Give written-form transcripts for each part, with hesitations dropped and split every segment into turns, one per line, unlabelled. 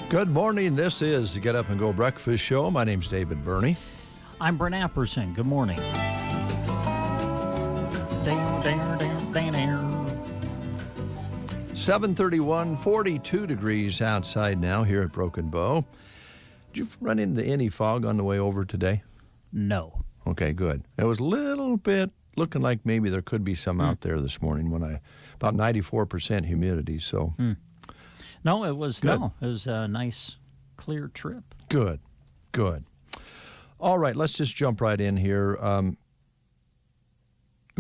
Good morning. This is the Get Up and Go Breakfast Show. My name's David Burney.
I'm Brent Apperson. Good morning.
7:31, 42 degrees outside now here at Broken Bow. Did you run into any fog on the way over today?
No.
Okay, good. It was a little bit looking like maybe there could be some out there this morning about 94% humidity, so...
No, it was
good.
No. It was a nice, clear trip.
Good. All right, let's just jump right in here. You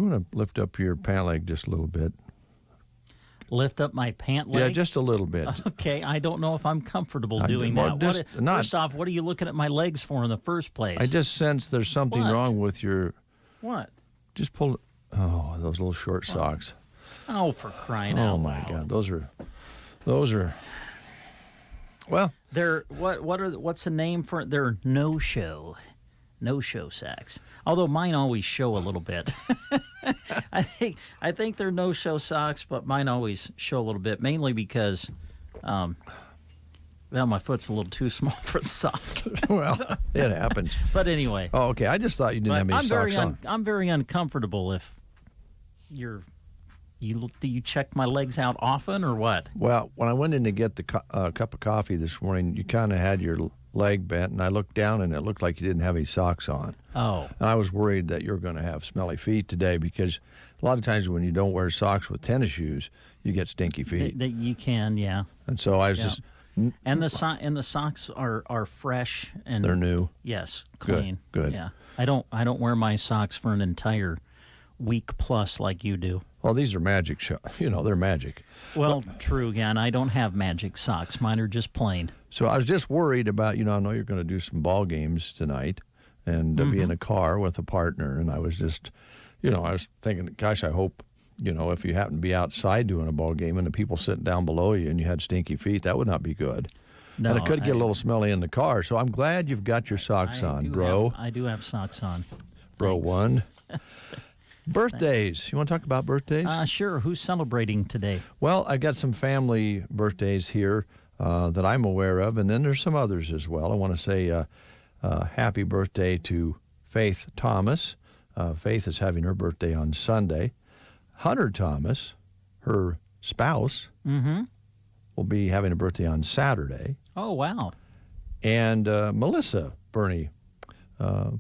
want to lift up your pant leg just a little bit?
Lift up my pant leg?
Yeah, just a little bit.
Okay, I don't know if I'm comfortable doing that. First off, what are you looking at my legs for in the first place?
I just sense there's something wrong with your...
What?
Just pull... Oh, those little short socks.
Oh, for crying out loud.
Oh, my God. Those are... Well...
They're... What's the name for it? They're no-show sacks. Although mine always show a little bit. I think they're no-show socks, but mine always show a little bit, mainly because... my foot's a little too small for the sock.
Well, it happens.
But anyway.
Oh, okay. I just thought you didn't have any socks on.
I'm very uncomfortable if you check my legs out often or what?
Well, when I went in to get the cup of coffee this morning, you kind of had your leg bent, and I looked down, and it looked like you didn't have any socks on.
Oh.
And I was worried that you were going to have smelly feet today because a lot of times when you don't wear socks with tennis shoes, you get stinky feet.
You can, yeah.
And so I was just...
And the socks are fresh and
they're new.
Yes, clean.
Good.
Yeah. I don't wear my socks for an entire week plus like you do.
Well, these are magic. They're magic.
Well, true. Yeah, and I don't have magic socks. Mine are just plain.
So I was just worried about. I know you're going to do some ball games tonight, and be in a car with a partner. And I was just, I was thinking, gosh, I hope. If you happen to be outside doing a ball game and the people sitting down below you and you had stinky feet, that would not be good.
No,
and it could get a little smelly in the car. So I'm glad you've got your socks on, bro.
I do have socks on.
Bro one. Birthdays. You want to talk about birthdays?
Sure. Who's celebrating today?
Well, I got some family birthdays here that I'm aware of, and then there's some others as well. I want to say happy birthday to Faith Thomas. Faith is having her birthday on Sunday. Hunter Thomas, her spouse, will be having a birthday on Saturday.
Oh, wow.
And Melissa Burney,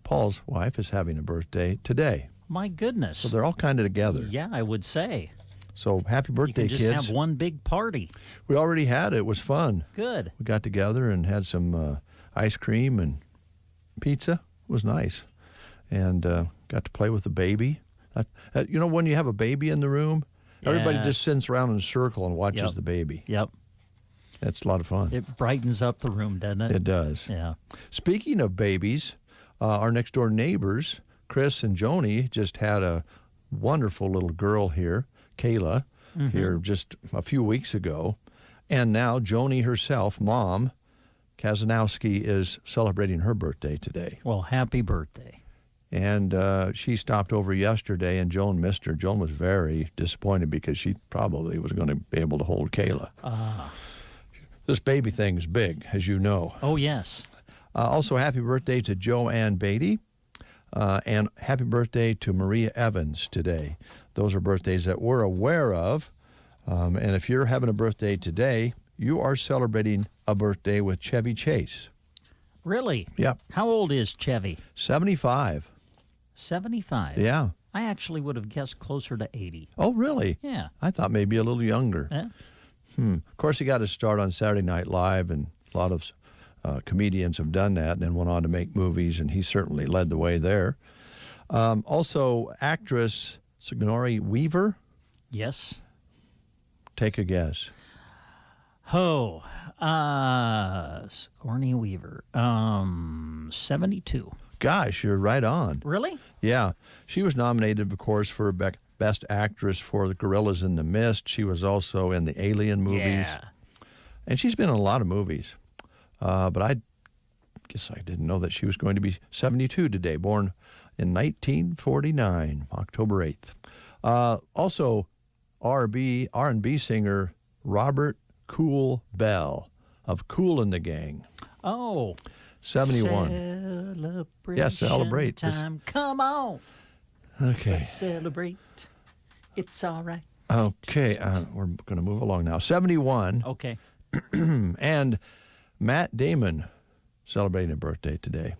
Paul's wife, is having a birthday today.
My goodness.
So they're all kind of together.
Yeah, I would say.
So happy birthday,
kids. You can just
kids.
have one big party.
We already had it. It was fun.
Good.
We got together and had some ice cream and pizza. It was nice. And got to play with the baby. When you have a baby in the room, everybody just sits around in a circle and watches the baby.
Yep.
That's a lot of fun.
It brightens up the room, doesn't it?
It does.
Yeah.
Speaking of babies, our next-door neighbors, Chris and Joni, just had a wonderful little girl here, Kayla, here just a few weeks ago. And now Joni herself, Mom Kazanowski, is celebrating her birthday today.
Well, happy birthday.
And she stopped over yesterday, and Joan missed her. Joan was very disappointed because she probably was going to be able to hold Kayla. This baby thing is big, as you know.
Oh, yes.
Also, happy birthday to Joanne Beatty, and happy birthday to Maria Evans today. Those are birthdays that we're aware of. And if you're having a birthday today, you are celebrating a birthday with Chevy Chase.
Really?
Yep.
How old is Chevy?
75.
75?
Yeah.
I actually would have guessed closer to 80.
Oh, really?
Yeah.
I thought maybe a little younger. Of course, he got his start on Saturday Night Live, and a lot of comedians have done that and then went on to make movies, and he certainly led the way there. Also, actress Sigourney Weaver.
Yes.
Take a guess.
Sigourney Weaver. 72.
Gosh, you're right on.
Really?
Yeah. She was nominated, of course, for Best Actress for The Gorillas in the Mist. She was also in the Alien movies.
Yeah.
And she's been in a lot of movies. But I guess I didn't know that she was going to be 72 today, born in 1949, October 8th. Also, R&B singer Robert Cool Bell of Kool and the Gang.
Oh.
71.
Celebration
Yeah, celebrate.
time. Come on.
Okay.
Let's celebrate. It's all right.
Okay, we're going to move along now. 71.
Okay.
And Matt Damon celebrating a birthday today.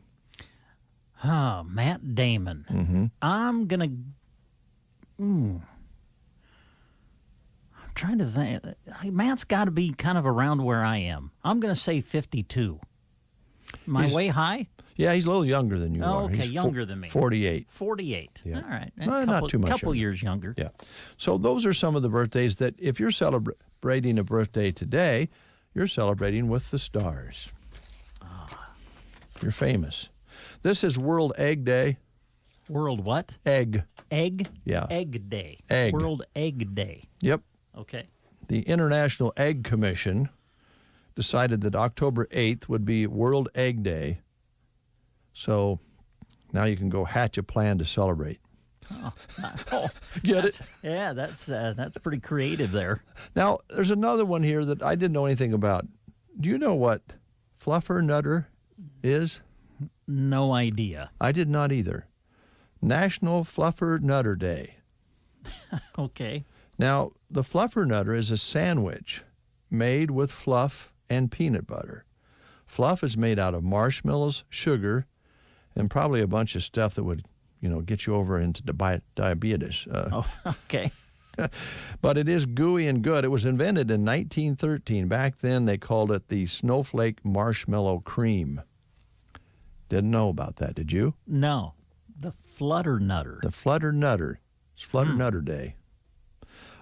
Oh, Matt Damon.
Mm-hmm.
I'm going to... I'm trying to think. Matt's got to be kind of around where I am. I'm going to say 52. Am I way high?
Yeah, he's a little younger than you are.
Okay,
He's
younger than me.
48.
48.
Yeah.
All right.
Not too much
couple
younger.
years younger.
Yeah. So those are some of the birthdays that if you're celebrating a birthday today, you're celebrating with the stars. You're famous. This is World Egg Day.
World what?
Egg.
Egg?
Yeah.
Egg Day.
Egg.
World Egg Day.
Yep.
Okay.
The International Egg Commission decided that October 8th would be World Egg Day. So now you can go hatch a plan to celebrate. Get it?
Yeah, that's pretty creative there.
Now, there's another one here that I didn't know anything about. Do you know what Fluffer Nutter is?
No idea.
I did not either. National Fluffer Nutter Day.
Okay.
Now, the Fluffer Nutter is a sandwich made with fluff and peanut butter. Fluff is made out of marshmallows, sugar, and probably a bunch of stuff that would, get you over into diabetes.
Okay.
But it is gooey and good. It was invented in 1913. Back then, they called it the Snowflake Marshmallow Cream. Didn't know about that, did you?
No. The Flutter Nutter.
The Flutter Nutter. It's Flutter Nutter Day.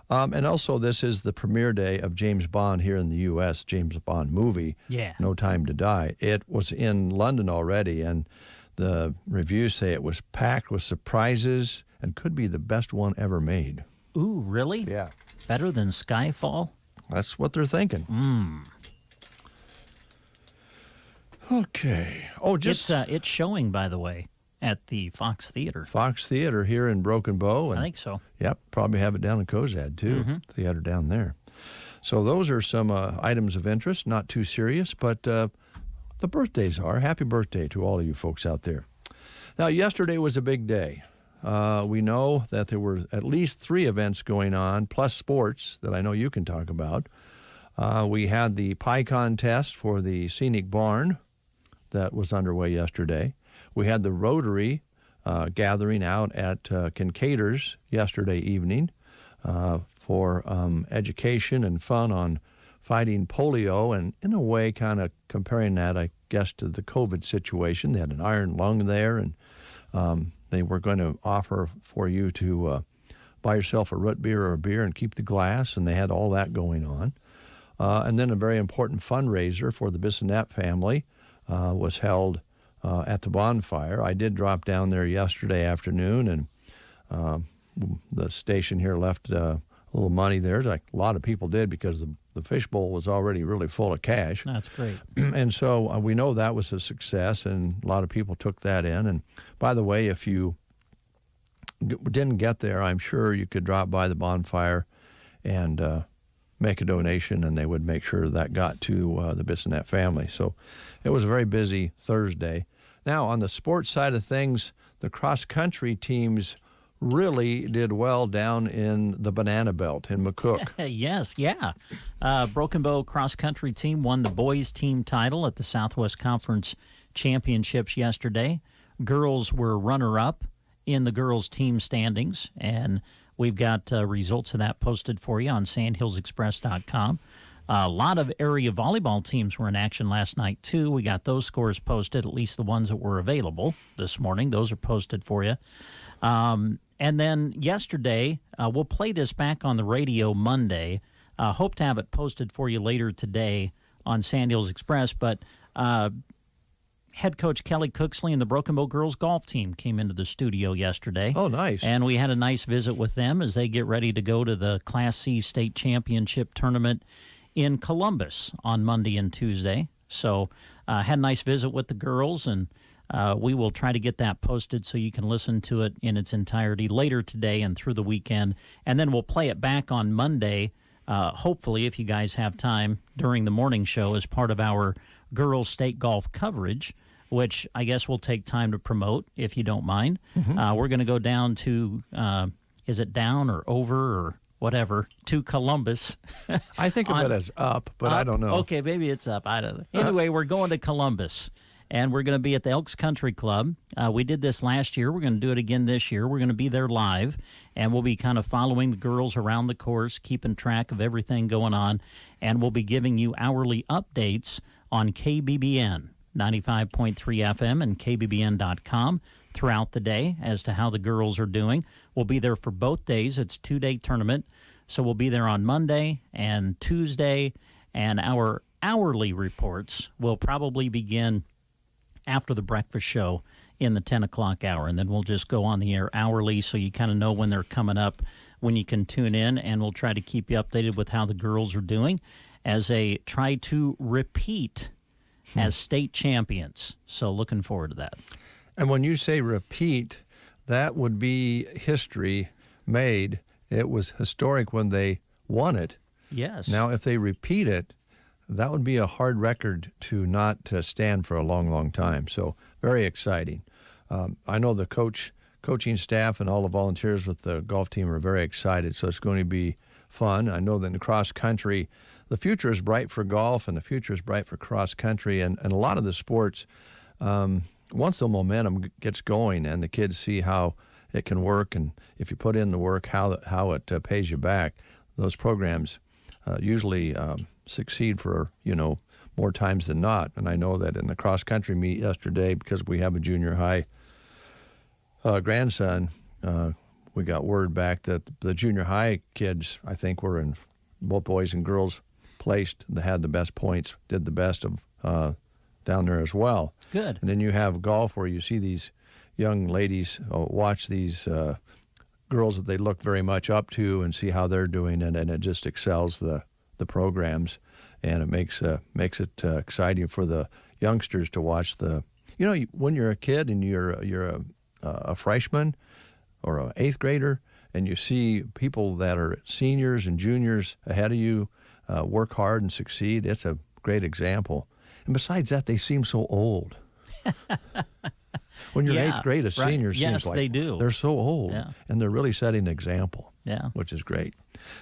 And also, this is the premiere day of James Bond here in the U.S., James Bond movie,
Yeah.
No Time to Die. It was in London already, and the reviews say it was packed with surprises and could be the best one ever made.
Ooh, really?
Yeah.
Better than Skyfall?
That's what they're thinking. Okay. Oh,
It's showing, by the way, at the Fox Theater.
Fox Theater here in Broken Bow. And,
I think so.
Yep, probably have it down in Cozad, too, theater down there. So those are some items of interest, not too serious, but the birthdays are. Happy birthday to all of you folks out there. Now, yesterday was a big day. We know that there were at least 3 events going on, plus sports that I know you can talk about. We had the pie contest for the Scenic Barn that was underway yesterday. We had the Rotary gathering out at Kincaid's yesterday evening for education and fun on fighting polio, and in a way kind of comparing that, I guess, to the COVID situation. They had an iron lung there, and they were going to offer for you to buy yourself a root beer or a beer and keep the glass, and they had all that going on. And then a very important fundraiser for the Bissonnette family was held at the bonfire. I did drop down there yesterday afternoon, and the station here left a little money there, like a lot of people did, because the fishbowl was already really full of cash.
That's great.
And so we know that was a success, and a lot of people took that in. And by the way, if you didn't get there, I'm sure you could drop by the bonfire and make a donation, and they would make sure that got to the Bissonnette family. So it was a very busy Thursday. Now, on the sports side of things, the cross-country teams really did well down in the Banana Belt in McCook.
Yes, yeah. Broken Bow cross-country team won the boys' team title at the Southwest Conference Championships yesterday. Girls were runner-up in the girls' team standings, and we've got results of that posted for you on sandhillsexpress.com. A lot of area volleyball teams were in action last night, too. We got those scores posted, at least the ones that were available this morning. Those are posted for you. And then yesterday, we'll play this back on the radio Monday. Hope to have it posted for you later today on Sand Hills Express. But head coach Kelly Cooksley and the Broken Bow girls golf team came into the studio yesterday.
Oh, nice.
And we had a nice visit with them as they get ready to go to the Class C state championship tournament in Columbus on Monday and Tuesday. So had a nice visit with the girls, and we will try to get that posted so you can listen to it in its entirety later today and through the weekend. And then we'll play it back on Monday, hopefully, if you guys have time, during the morning show as part of our girls state golf coverage, which I guess we'll take time to promote, if you don't mind.
Mm-hmm.
We're going to go down to, is it down or over or whatever, to Columbus.
I think of it as up, but I don't know.
Okay, maybe it's up. I don't know. Anyway, we're going to Columbus, and we're going to be at the Elks Country Club. We did this last year. We're going to do it again this year. We're going to be there live, and we'll be kind of following the girls around the course, keeping track of everything going on, and we'll be giving you hourly updates on KBBN 95.3 FM and KBBN.com throughout the day as to how the girls are doing. We'll be there for both days. It's a 2-day tournament, so we'll be there on Monday and Tuesday, and our hourly reports will probably begin after the breakfast show in the 10 o'clock hour, and then we'll just go on the air hourly so you kind of know when they're coming up, when you can tune in, and we'll try to keep you updated with how the girls are doing as they try to repeat as state champions. So looking forward to that.
And when you say repeat, that would be history made. It was historic when they won it.
Yes.
Now, if they repeat it, that would be a hard record to not stand for a long, long time. So very exciting. I know the coaching staff and all the volunteers with the golf team are very excited, so it's going to be fun. I know that in cross country, the future is bright for golf and the future is bright for cross country, and a lot of the sports, once the momentum gets going and the kids see how it can work, and if you put in the work, how it pays you back, those programs usually succeed for, more times than not. And I know that in the cross-country meet yesterday, because we have a junior high grandson, we got word back that the junior high kids, I think, were in both boys and girls placed, that had the best points, did the best of down there as well.
Good.
And then you have golf where you see these young ladies watch these girls that they look very much up to and see how they're doing, and it just excels the programs, and it makes it exciting for the youngsters to watch the. When you're a kid and you're a freshman or an 8th grader, and you see people that are seniors and juniors ahead of you work hard and succeed, it's a great example. And besides that, they seem so old. When you're in 8th grade, a senior seems like
they do.
They're so old, and they're really setting an example, which is great.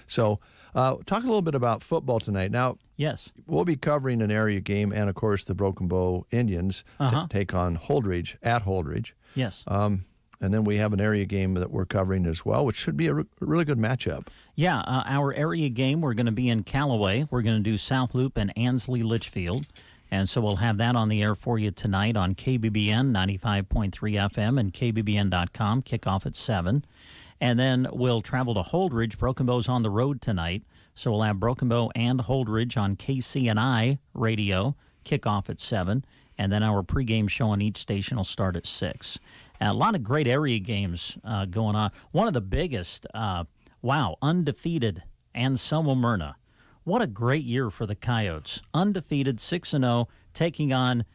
So talk a little bit about football tonight. Now,
yes,
we'll be covering an area game, and, of course, the Broken Bow Indians take on Holdridge at Holdridge.
Yes.
And then we have an area game that we're covering as well, which should be a really good matchup. Yeah,
our area game, we're going to be in Callaway. We're going to do South Loop and Ansley Litchfield. And so we'll have that on the air for you tonight on KBBN 95.3 FM and KBBN.com, kickoff at 7. And then we'll travel to Holdridge. Broken Bow's on the road tonight. So we'll have Broken Bow and Holdridge on KCNI radio, kickoff at 7. And then our pregame show on each station will start at 6. A lot of great area games going on. One of the biggest, undefeated, Anselmo Myrna. What a great year for the Coyotes. Undefeated, 6-0, taking on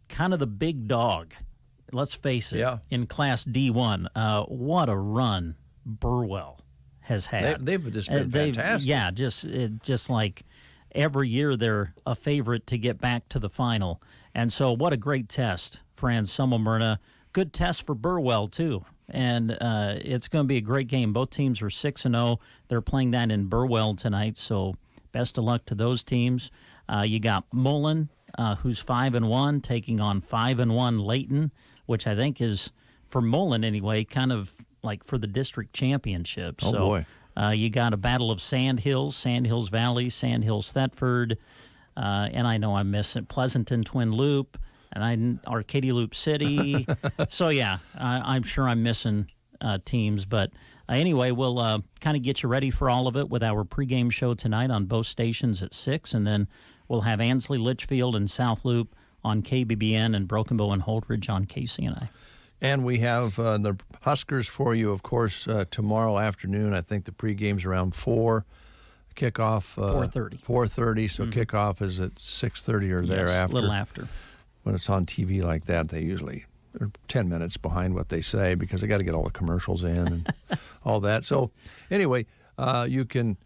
kind of the big dog, let's face it, in Class D1. What a run Burwell has had.
They've just been fantastic.
Yeah, just like every year they're a favorite to get back to the final. And so what a great test for Anselmo Myrna. Good test for Burwell, too. And it's going to be a great game. Both teams are 6-0. They're playing that in Burwell tonight, so best of luck to those teams. You got Mullen, who's 5-1, taking on 5-1 Layton, which I think is, for Mullen anyway, kind of like for the district championship.
Oh, boy.
You got a battle of Sandhills Valley, Sandhills Thetford, and I know I'm missing Pleasanton Twin Loop, and Arcadia Loop City. So, I'm sure I'm missing teams, but anyway, we'll kind of get you ready for all of it with our pregame show tonight on both stations at 6, and then we'll have Ansley Litchfield and South Loop on KBBN and Broken Bow and Holdridge on KCNI.
And we have the Huskers for you, of course, tomorrow afternoon. I think the pregame's around 4. Kickoff
4:30.
4:30. So kickoff is at 6:30 or thereafter.
A little after.
When it's on TV like that, they usually are 10 minutes behind what they say because they got to get all the commercials in and all that. So anyway, you can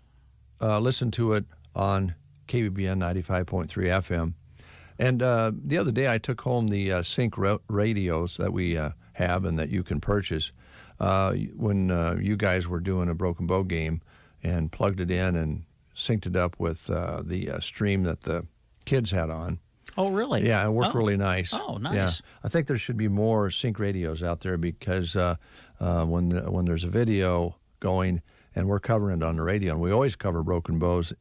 listen to it on KBBN 95.3 FM. And the other day I took home the sync radios that we have and that you can purchase when you guys were doing a Broken Bow game, and plugged it in and synced it up with the stream that the kids had on.
Oh, really?
Yeah, it worked really nice.
Oh, nice.
Yeah. I think there should be more sync radios out there because when there's a video going and we're covering it on the radio, and we always cover Broken Bow's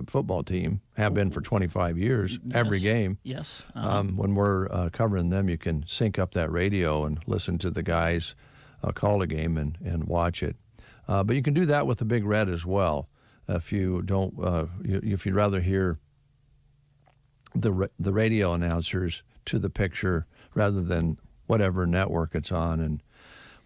football team, have been for 25 years, every game.
Yes.
When we're covering them, you can sync up that radio and listen to the guys call the game and watch it. But you can do that with the Big Red as well. If you don't, if you'd rather hear the radio announcers to the picture rather than whatever network it's on and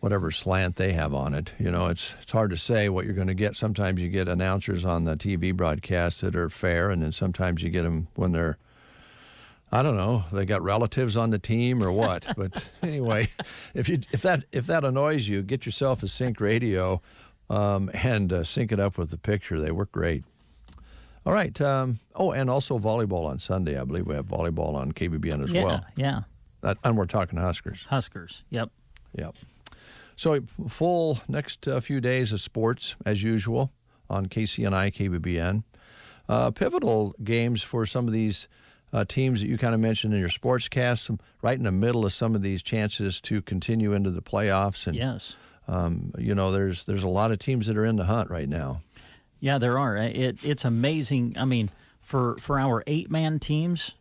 whatever slant they have on it, it's hard to say what you're going to get. Sometimes you get announcers on the TV broadcast that are fair, and then sometimes you get them when they're, I don't know, they got relatives on the team or what. But anyway, if that annoys you, get yourself a sync radio. And sync it up with the picture. They work great. All right. And also volleyball on Sunday. I believe we have volleyball on KBBN as well.
Yeah.
And we're talking Huskers.
Huskers. Yep.
So full next few days of sports as usual on KCNI, KBBN. Pivotal games for some of these teams that you kind of mentioned in your sportscast, right in the middle of some of these chances to continue into the playoffs. And
yes.
There's a lot of teams that are in the hunt right now.
Yeah, there are. It's amazing. I mean, for our 8-man teams,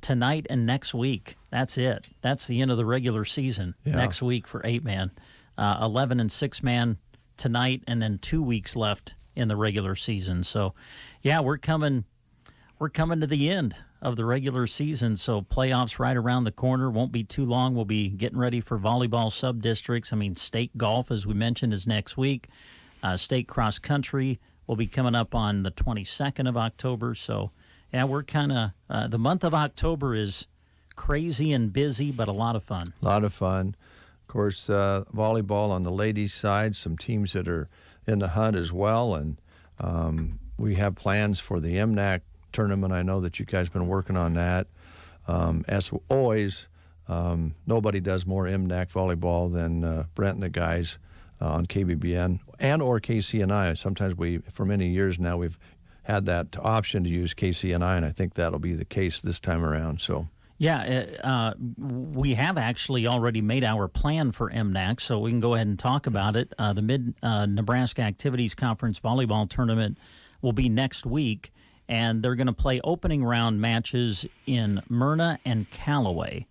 tonight and next week, that's it. That's the end of the regular season.
Yeah.
Next week for 8-man, 11 and 6-man tonight, and then 2 weeks left in the regular season. So, yeah, we're coming to the end of the regular season, so playoffs right around the corner. Won't be too long. We'll be getting ready for volleyball sub-districts. I mean, state golf, as we mentioned, is next week. State cross country will be coming up on the 22nd of October. So, yeah, we're kind of the month of October is crazy and busy, but a lot of fun.
A lot of fun. Of course, volleyball on the ladies' side, some teams that are in the hunt as well, and we have plans for the Mnac tournament. I know that you guys have been working on that. As always, nobody does more Mnac volleyball than Brent and the guys on KBBN and or KCNI. Sometimes for many years now, we've had that option to use KCNI, and I think that'll be the case this time around. So.
Yeah, we have actually already made our plan for Mnac, so we can go ahead and talk about it. The Mid-Nebraska Activities Conference Volleyball Tournament will be next week, and they're going to play opening round matches in Myrna and Callaway.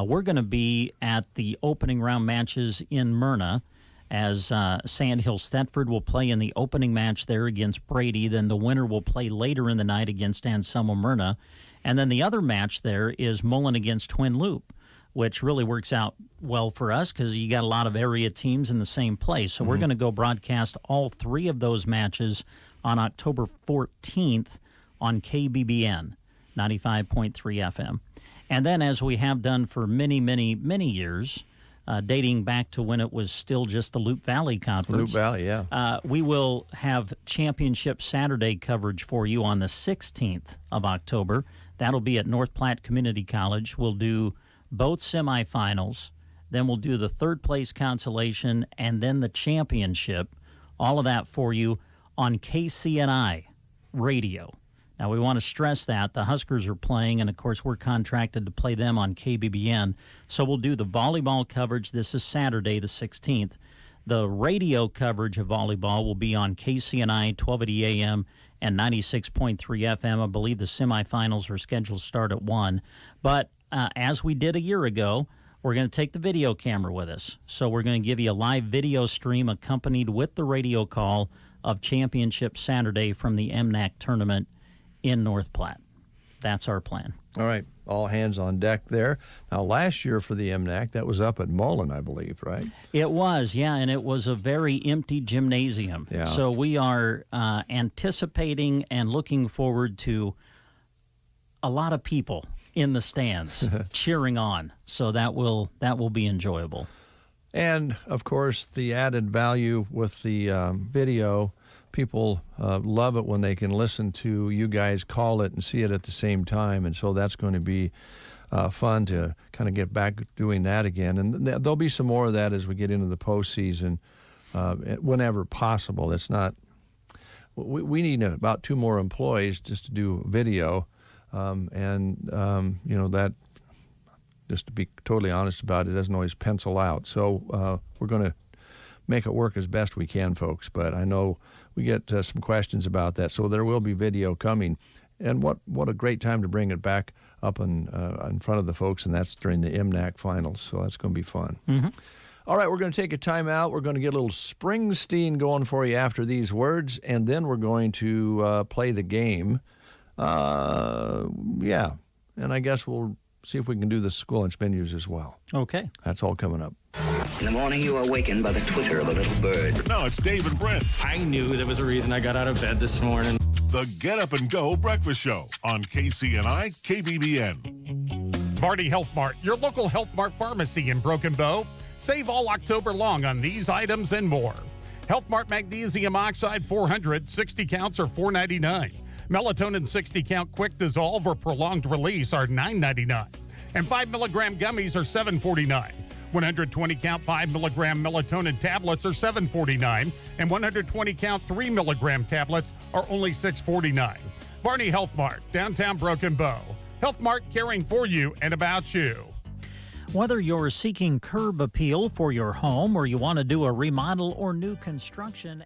We're going to be at the opening round matches in Myrna, as Sandhill Thetford will play in the opening match there against Brady. Then the winner will play later in the night against Anselmo Myrna. And then the other match there is Mullen against Twin Loop, which really works out well for us because you got a lot of area teams in the same place. So we're going to go broadcast all three of those matches on October 14th on KBBN, 95.3 FM. And then, as we have done for many, many, many years, dating back to when it was still just the Loop Valley Conference.
Loop Valley, yeah.
We will have Championship Saturday coverage for you on the 16th of October. That'll be at North Platte Community College. We'll do both semifinals, then we'll do the third place consolation, and then the championship. All of that for you on KCNI Radio. Now, we want to stress that the Huskers are playing, and, of course, we're contracted to play them on KBBN. So we'll do the volleyball coverage. This is Saturday, the 16th. The radio coverage of volleyball will be on KCNI, 1280 AM and 96.3 FM. I believe the semifinals are scheduled to start at 1. But as we did a year ago, we're going to take the video camera with us. So we're going to give you a live video stream accompanied with the radio call of Championship Saturday from the Mnac tournament in North Platte. That's our plan.
All right. all hands on deck there. Now, last year for the Mnac, that was up at Mullen, I believe, right?
It was, yeah, and it was a very empty gymnasium.
Yeah.
So we are anticipating and looking forward to a lot of people in the stands cheering on. So that will be enjoyable.
And, of course, the added value with the video, people love it when they can listen to you guys call it and see it at the same time. And so that's going to be fun to kind of get back doing that again. And there'll be some more of that as we get into the postseason whenever possible. It's not – we need about 2 more employees just to do video. That – just to be totally honest about it, doesn't always pencil out. So we're going to make it work as best we can, folks. But I know we get some questions about that. So there will be video coming. And what a great time to bring it back up in front of the folks, and that's during the Mnac finals. So that's going to be fun. Mm-hmm. All right, we're going to take a time out. We're going to get a little Springsteen going for you after these words, and then we're going to play the game. And I guess we'll see if we can do the school lunch menus as well.
Okay.
That's all coming up.
In the morning, you are awakened by the twitter of a little bird.
No, it's Dave and Brent.
I knew there was a reason I got out of bed this morning.
The Get Up and Go Breakfast Show on KCNI KBBN.
Varney Health Mart, your local Health Mart pharmacy in Broken Bow. Save all October long on these items and more. Health Mart Magnesium Oxide 400, 60 counts are $4.99. Melatonin 60 count quick dissolve or prolonged release are $9.99. And 5 milligram gummies are $7.49. 120 count 5 milligram melatonin tablets are $7.49. And 120 count 3 milligram tablets are only $6.49. Varney Health Mart, downtown Broken Bow. Health Mart, caring for you and about you.
Whether you're seeking curb appeal for your home or you want to do a remodel or new construction.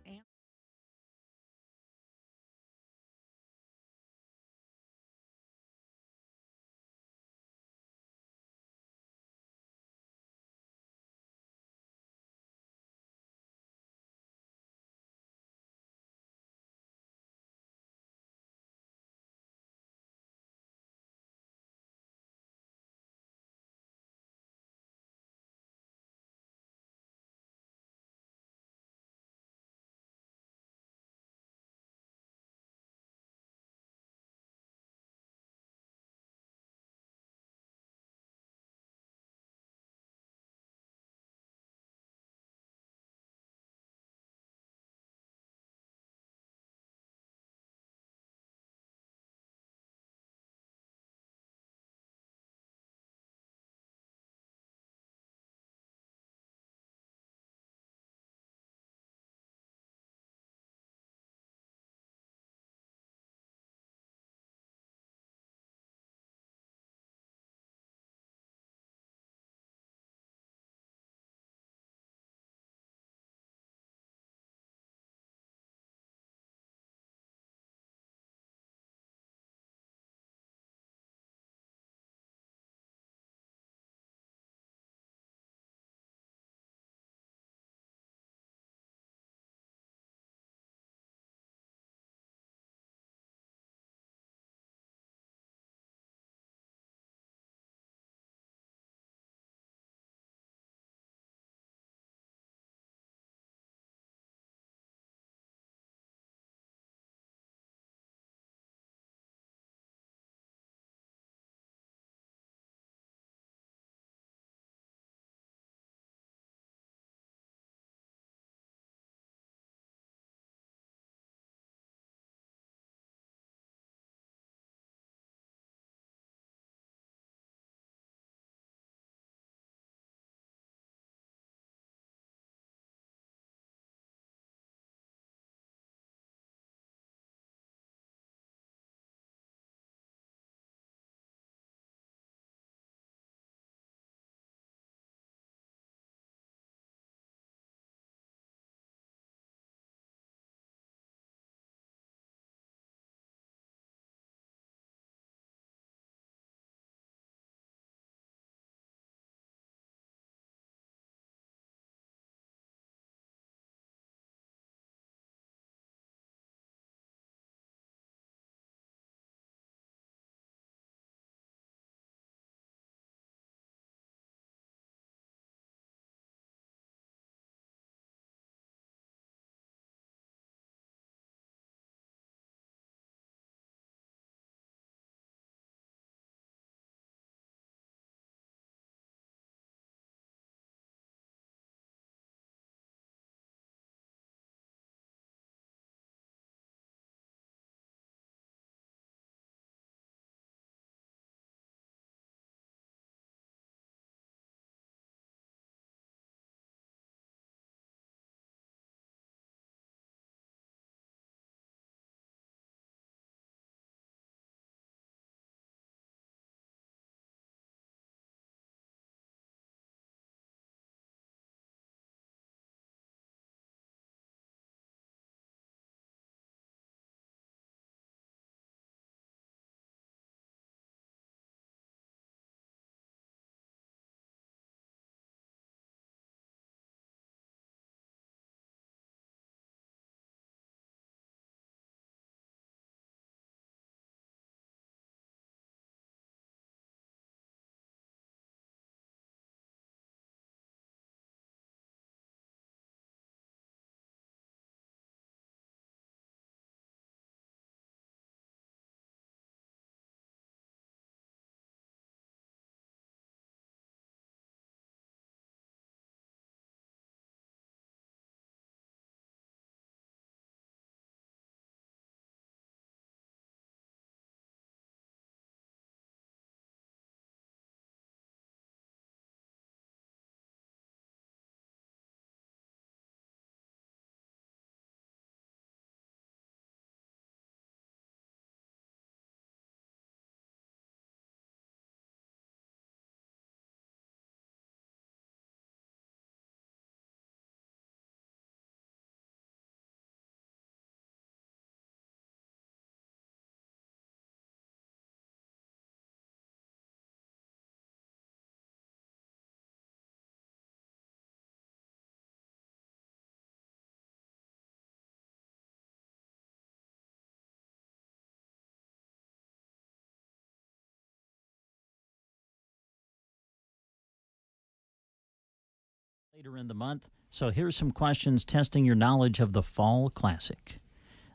Later in the month, so here's some questions testing your knowledge of the Fall Classic.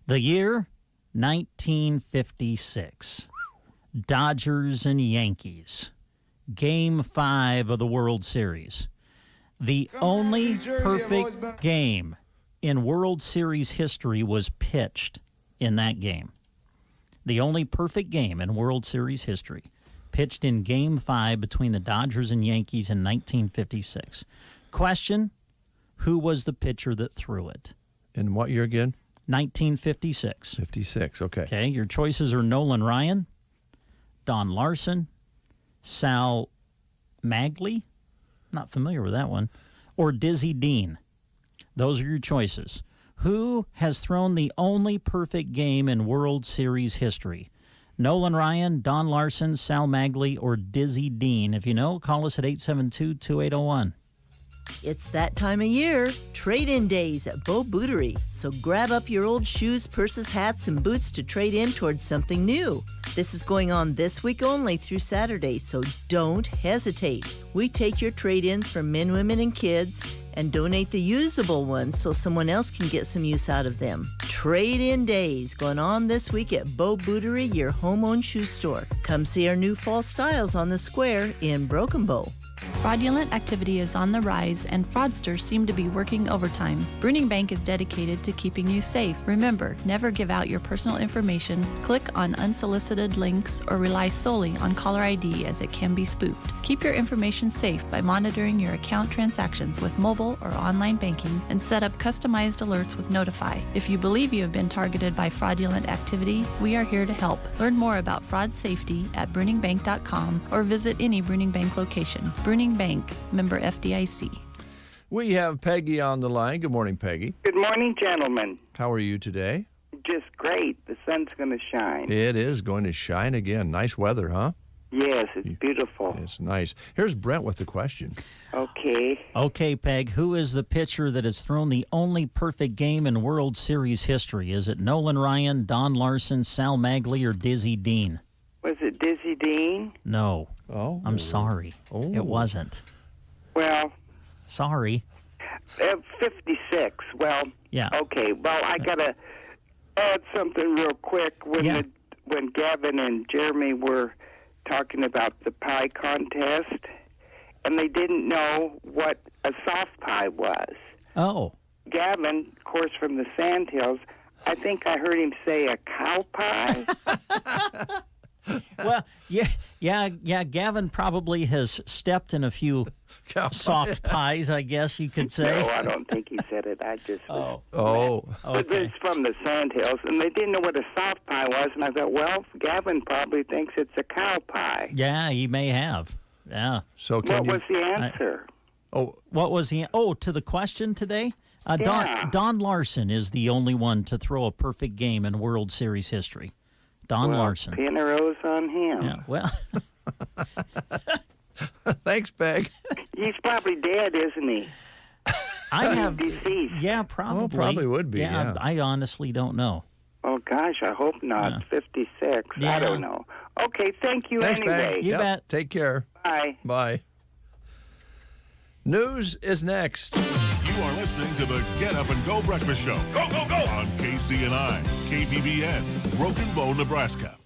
The year, 1956. Dodgers and Yankees. Game 5 of the World Series. The only perfect game in World Series history was pitched in that game. The only perfect game in World Series history. Pitched in Game 5 between the Dodgers and Yankees in 1956. Question, who was the pitcher that threw it?
In what year again?
1956.
56, okay.
Okay, your choices are Nolan Ryan, Don Larson, Sal Magley, not familiar with that one, or Dizzy Dean. Those are your choices. Who has thrown the only perfect game in World Series history? Nolan Ryan, Don Larson, Sal Magley, or Dizzy Dean? If you know, call us at 872-2801.
It's that time of year, trade-in days at Bootery. So grab up your old shoes, purses, hats, and boots to trade in towards something new. This is going on this week only through Saturday, so don't hesitate. We take your trade-ins for men, women, and kids and donate the usable ones so someone else can get some use out of them. Trade-in days going on this week at Bootery, your home-owned shoe store. Come see our new fall styles on the square in Broken Bow.
Fraudulent activity is on the rise, and fraudsters seem to be working overtime. Bruning Bank is dedicated to keeping you safe. Remember, never give out your personal information, click on unsolicited links, or rely solely on caller ID as it can be spoofed. Keep your information safe by monitoring your account transactions with mobile or online banking and set up customized alerts with Notify. If you believe you have been targeted by fraudulent activity, we are here to help. Learn more about fraud safety at bruningbank.com or visit any Bruning Bank location. Bruning Bank, member FDIC.
We have Peggy on the line. Good morning, Peggy.
Good morning, gentlemen.
How are you today?
Just great. The sun's going to shine.
It is going to shine again. Nice weather, huh?
Yes, it's beautiful.
It's nice. Here's Brent with the question.
Okay.
Okay, Peg, who is the pitcher that has thrown the only perfect game in World Series history? Is it Nolan Ryan, Don Larson, Sal Magley, or Dizzy Dean?
Was it Dizzy Dean?
No.
Oh.
I'm sorry.
Oh.
It wasn't.
Well,
Sorry.
56. Well,
Yeah.
okay. Well, I got to add something real quick.
Yeah.
When Gavin and Jeremy were talking about the pie contest, and they didn't know what a soft pie was.
Oh.
Gavin, of course, from the Sandhills, I think I heard him say a cow pie.
Well, yeah. Gavin probably has stepped in a few soft pies, I guess you could say.
No, I don't think he said it. I just
Oh.
But
Okay.
it's from the Sandhills, and they didn't know what a soft pie was, and I thought, well, Gavin probably thinks it's a cow pie.
Yeah, he may have. Yeah.
So
What was the answer?
What was he? Oh, to the question today?
Yeah.
Don Larson is the only one to throw a perfect game in World Series history. Don Larson.
Pin a rose on him.
Yeah, well,
Thanks, Peg.
He's probably dead, isn't he?
I have.
Deceased.
Yeah, probably.
Well, probably would be, yeah.
I honestly don't know.
Oh, gosh, I hope not.
Yeah.
56.
Yeah.
I don't know. Okay, thank you
Thanks,
anyway.
Peg.
You bet.
Take care.
Bye.
Bye. News is next.
You are listening to the Get Up and Go Breakfast Show. Go, go, go! On KCNI, KBBN, Broken Bow, Nebraska.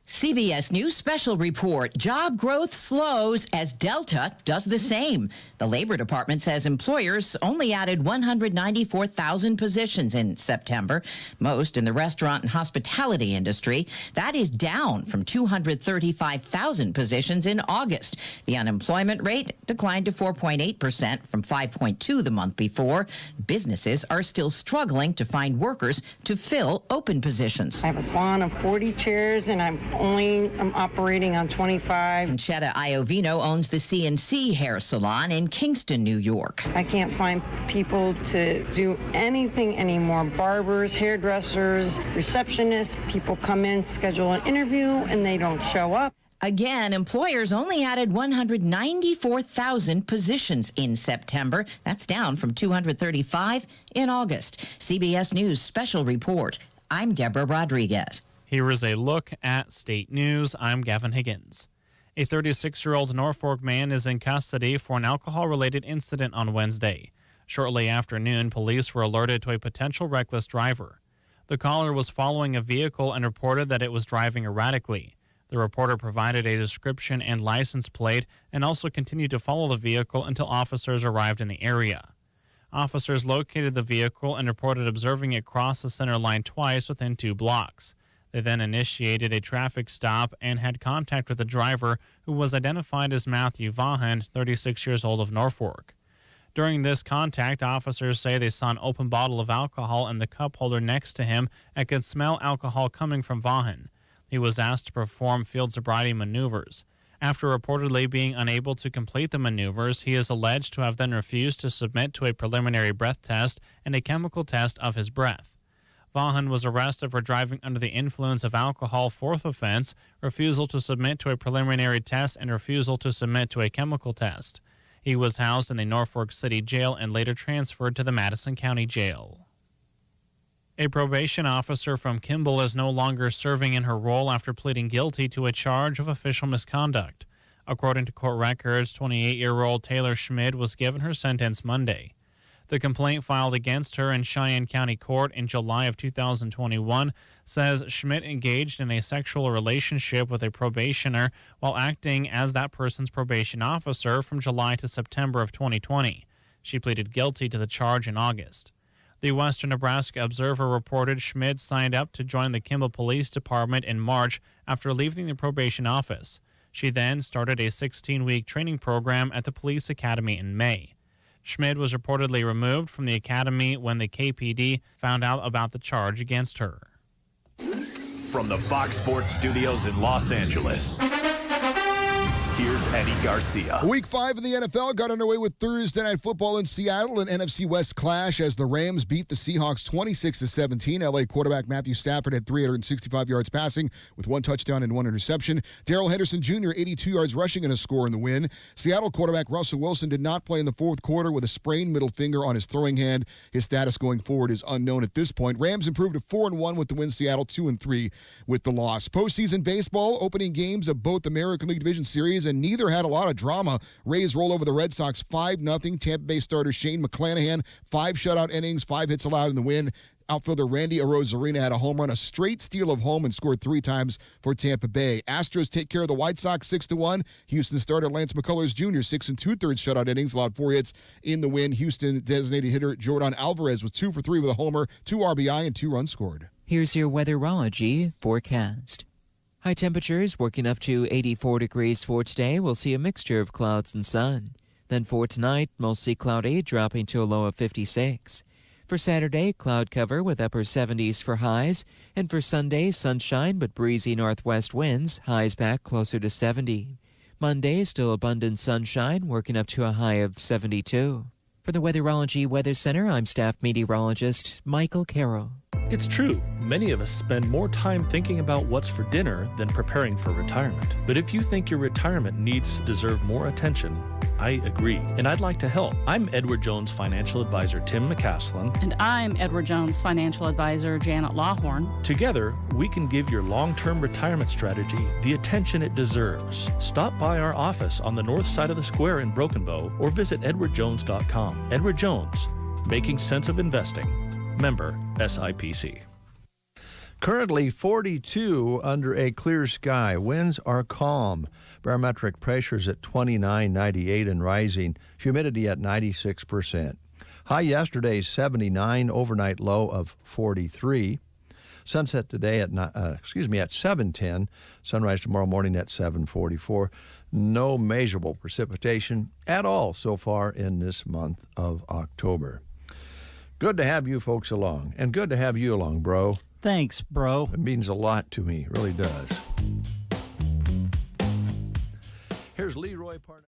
CBS News special report. Job growth slows as Delta does the same. The Labor Department says employers only added 194,000 positions in September, most in the restaurant and hospitality industry. That is down from 235,000 positions in August. The unemployment rate declined to 4.8% from 5.2% the month before. Businesses are still struggling to find workers to fill open positions.
I have a salon of 40 chairs, and I'm operating on 25.
Conchetta Iovino owns the CNC Hair Salon in Kingston, New York.
I can't find people to do anything anymore. Barbers, hairdressers, receptionists. People come in, schedule an interview, and they don't show up.
Again, employers only added 194,000 positions in September. That's down from 235 in August. CBS News special report. I'm Deborah Rodriguez.
Here is a look at state news. I'm Gavin Higgins. A 36-year-old Norfolk man is in custody for an alcohol-related incident on Wednesday. Shortly after noon, police were alerted to a potential reckless driver. The caller was following a vehicle and reported that it was driving erratically. The reporter provided a description and license plate and also continued to follow the vehicle until officers arrived in the area. Officers located the vehicle and reported observing it cross the center line twice within 2 blocks. They then initiated a traffic stop and had contact with the driver, who was identified as Matthew Vaughan, 36 years old, of Norfolk. During this contact, officers say they saw an open bottle of alcohol in the cup holder next to him and could smell alcohol coming from Vaughan. He was asked to perform field sobriety maneuvers. After reportedly being unable to complete the maneuvers, he is alleged to have then refused to submit to a preliminary breath test and a chemical test of his breath. Vaughan was arrested for driving under the influence of alcohol, 4th offense, refusal to submit to a preliminary test, and refusal to submit to a chemical test. He was housed in the Norfolk City Jail and later transferred to the Madison County Jail. A probation officer from Kimball is no longer serving in her role after pleading guilty to a charge of official misconduct. According to court records, 28-year-old Taylor Schmid was given her sentence Monday. The complaint filed against her in Cheyenne County Court in July of 2021 says Schmidt engaged in a sexual relationship with a probationer while acting as that person's probation officer from July to September of 2020. She pleaded guilty to the charge in August. The Western Nebraska Observer reported Schmidt signed up to join the Kimball Police Department in March after leaving the probation office. She then started a 16-week training program at the police academy in May. Schmid was reportedly removed from the academy when the KPD found out about the charge against her.
From the Fox Sports Studios in Los Angeles, here's Eddie Garcia.
Week 5 of the NFL got underway with Thursday Night Football in Seattle, an NFC West clash as the Rams beat the Seahawks 26-17. LA quarterback Matthew Stafford had 365 yards passing with 1 touchdown and 1 interception. Darrell Henderson Jr. 82 yards rushing and a score in the win. Seattle quarterback Russell Wilson did not play in the fourth quarter with a sprained middle finger on his throwing hand. His status going forward is unknown at this point. Rams improved to 4-1 with the win. Seattle 2-3 with the loss. Postseason baseball, opening games of both American League Division Series, and neither had a lot of drama. Rays roll over the Red Sox 5-0. Tampa Bay starter Shane McClanahan, 5 shutout innings, 5 hits allowed in the win. Outfielder Randy Arozarena had a home run, a straight steal of home, and scored 3 times for Tampa Bay. Astros take care of the White Sox 6-1. Houston starter Lance McCullers Jr., 6 2/3 shutout innings, allowed 4 hits in the win. Houston designated hitter Jordan Alvarez was 2 for 3 with a homer, 2 RBI, and 2 runs scored.
Here's your Weatherology forecast. High temperatures working up to 84 degrees for today. We'll see a mixture of clouds and sun. Then for tonight, mostly cloudy, dropping to a low of 56. For Saturday, cloud cover with upper 70s for highs. And for Sunday, sunshine but breezy northwest winds, highs back closer to 70. Monday, still abundant sunshine, working up to a high of 72. For the Weatherology Weather Center, I'm staff meteorologist Michael Carroll.
It's true, many of us spend more time thinking about what's for dinner than preparing for retirement. But if you think your retirement needs deserve more attention, I agree, and I'd like to help. I'm Edward Jones Financial Advisor Tim McCaslin.
And I'm Edward Jones Financial Advisor Janet Lawhorn.
Together, we can give your long-term retirement strategy the attention it deserves. Stop by our office on the north side of the square in Broken Bow or visit edwardjones.com. Edward Jones, making sense of investing. Member SIPC.
Currently 42 under a clear sky. Winds are calm. Barometric pressures at 29.98 and rising. Humidity at 96%. High yesterday 79. Overnight low of 43. Sunset today at 7:10. Sunrise tomorrow morning at 7:44. No measurable precipitation at all so far in this month of October. Good to have you folks along, and good to have you along, bro.
Thanks, bro.
It means a lot to me, it really does. Here's Leroy Partner.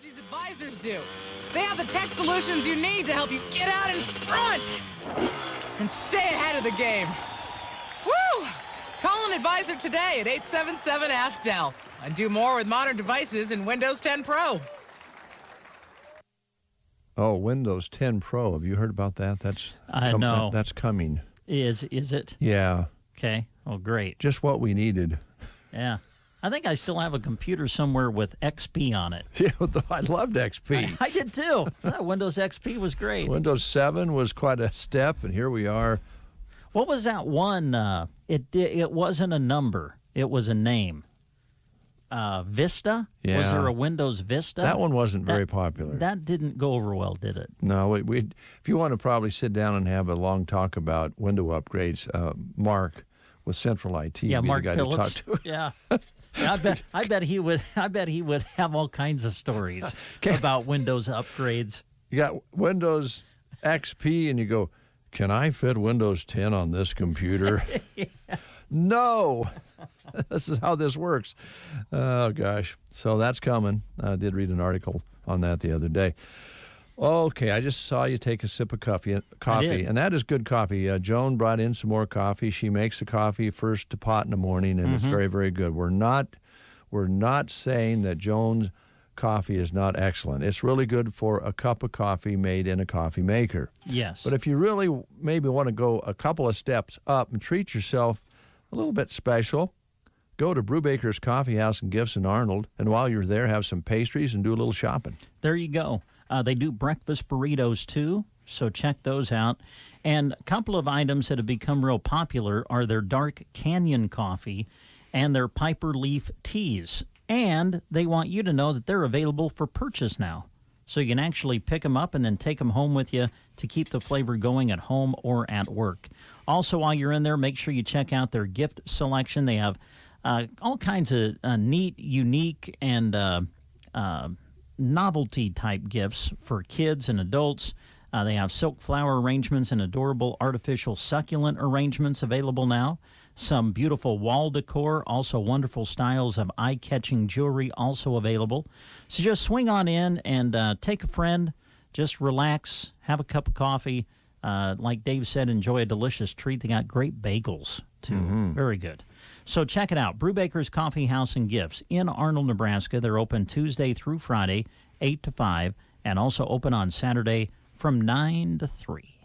these advisors do. They have the tech solutions you need to help you get out in front and stay ahead of the game. Woo! Call an advisor today at 877-ASK-DEL and do more with modern devices in Windows 10 Pro.
Oh, Windows 10 Pro. Have you heard about that?
No.
That's coming.
Is it?
Yeah.
Okay. Oh, great.
Just what we needed.
Yeah. I think I still have a computer somewhere with XP on it.
Yeah, I loved XP.
I did too. Windows XP was great.
Windows 7 was quite a step, and here we are.
What was that one? It wasn't a number. It was a name. Vista?
Yeah.
Was there a Windows Vista?
That one wasn't very popular.
That didn't go over well, did it?
No. If you want to probably sit down and have a long talk about window upgrades, Mark with Central IT would be
Mark
the guy
Phillips.
to talk to.
Yeah. I bet he would have all kinds of stories about Windows upgrades.
You got Windows XP, and you go, can I fit Windows 10 on this computer?
Yeah.
No. This is how this works. Oh, gosh. So that's coming. I did read an article on that the other day. Okay, I just saw you take a sip of coffee, and that is good coffee. Joan brought in some more coffee. She makes the coffee first to pot in the morning, and it's very, very good. We're not saying that Joan's coffee is not excellent. It's really good for a cup of coffee made in a coffee maker.
Yes.
But if you really maybe want to go a couple of steps up and treat yourself a little bit special, go to Brubaker's Coffee House and Gifts in Arnold, and while you're there, have some pastries and do a little shopping.
There you go. They do breakfast burritos, too, so check those out. And a couple of items that have become real popular are their Dark Canyon coffee and their Piper Leaf teas. And they want you to know that they're available for purchase now. So you can actually pick them up and then take them home with you to keep the flavor going at home or at work. Also, while you're in there, make sure you check out their gift selection. They have all kinds of neat, unique, and novelty-type gifts for kids and adults. They have silk flower arrangements and adorable artificial succulent arrangements available now. Some beautiful wall decor, also wonderful styles of eye-catching jewelry also available. So just swing on in and take a friend, just relax, have a cup of coffee. Like Dave said, enjoy a delicious treat. They got great bagels, too. Very good. So check it out, Brubaker's Coffee House and Gifts in Arnold, Nebraska. They're open Tuesday through Friday, 8 to 5, and also open on Saturday from 9 to 3.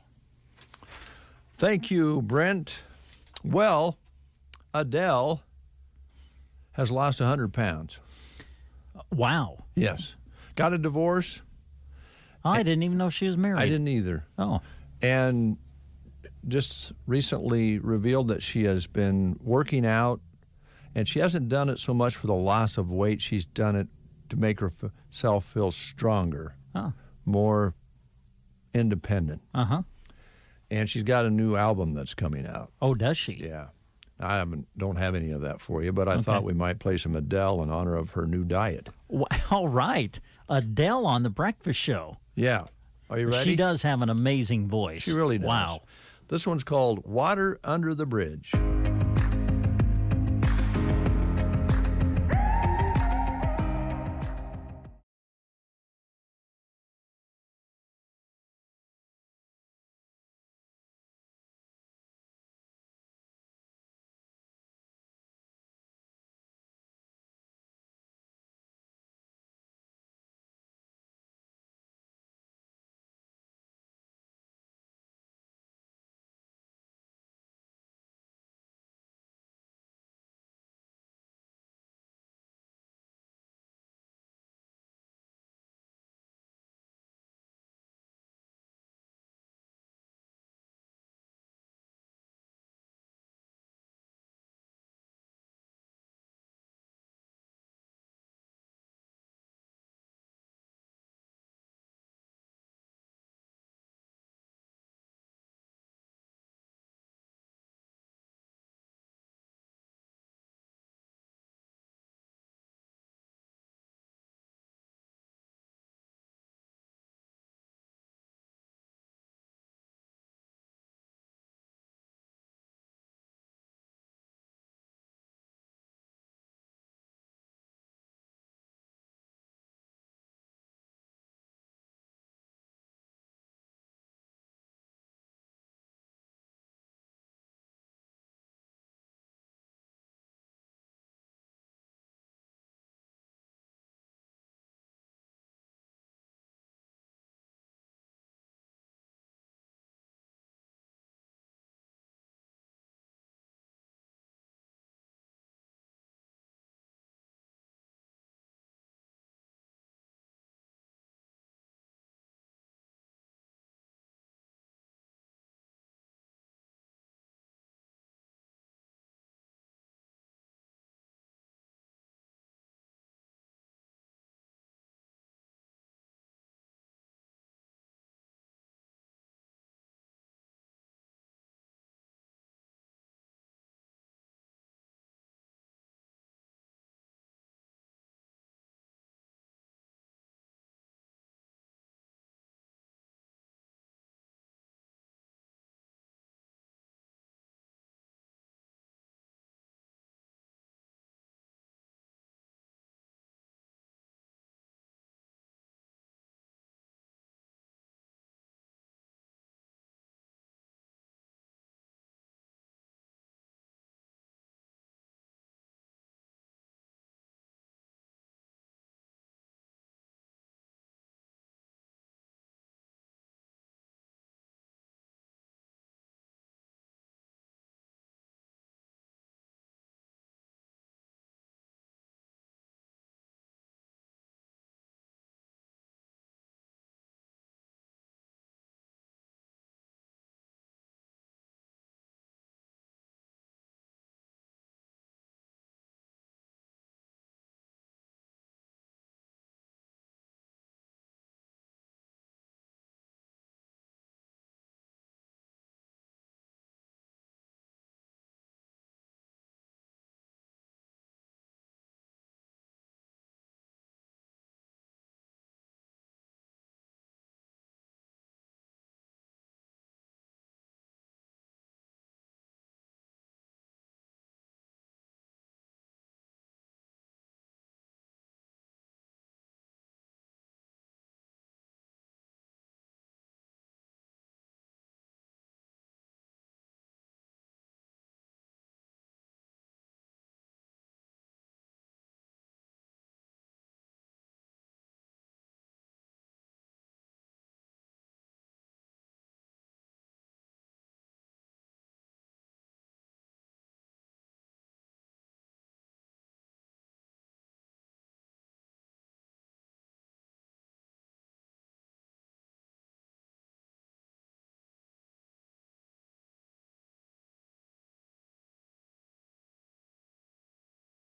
Thank you, Brent. Well, Adele has lost 100 pounds.
Wow.
Yes. Got a divorce.
Oh, I didn't even know she was married.
I didn't either.
Oh.
And just recently revealed that she has been working out, and she hasn't done it so much for the loss of weight. She's done it to make herself feel stronger, more independent. And she's got a new album that's coming out.
Oh, does she?
Yeah. I don't have any of that for you, but I thought we might play some Adele in honor of her new diet.
Well, all right. Adele on The Breakfast Show.
Yeah. Are you ready?
She does have an amazing voice.
She really does.
Wow.
This one's called Water Under the Bridge.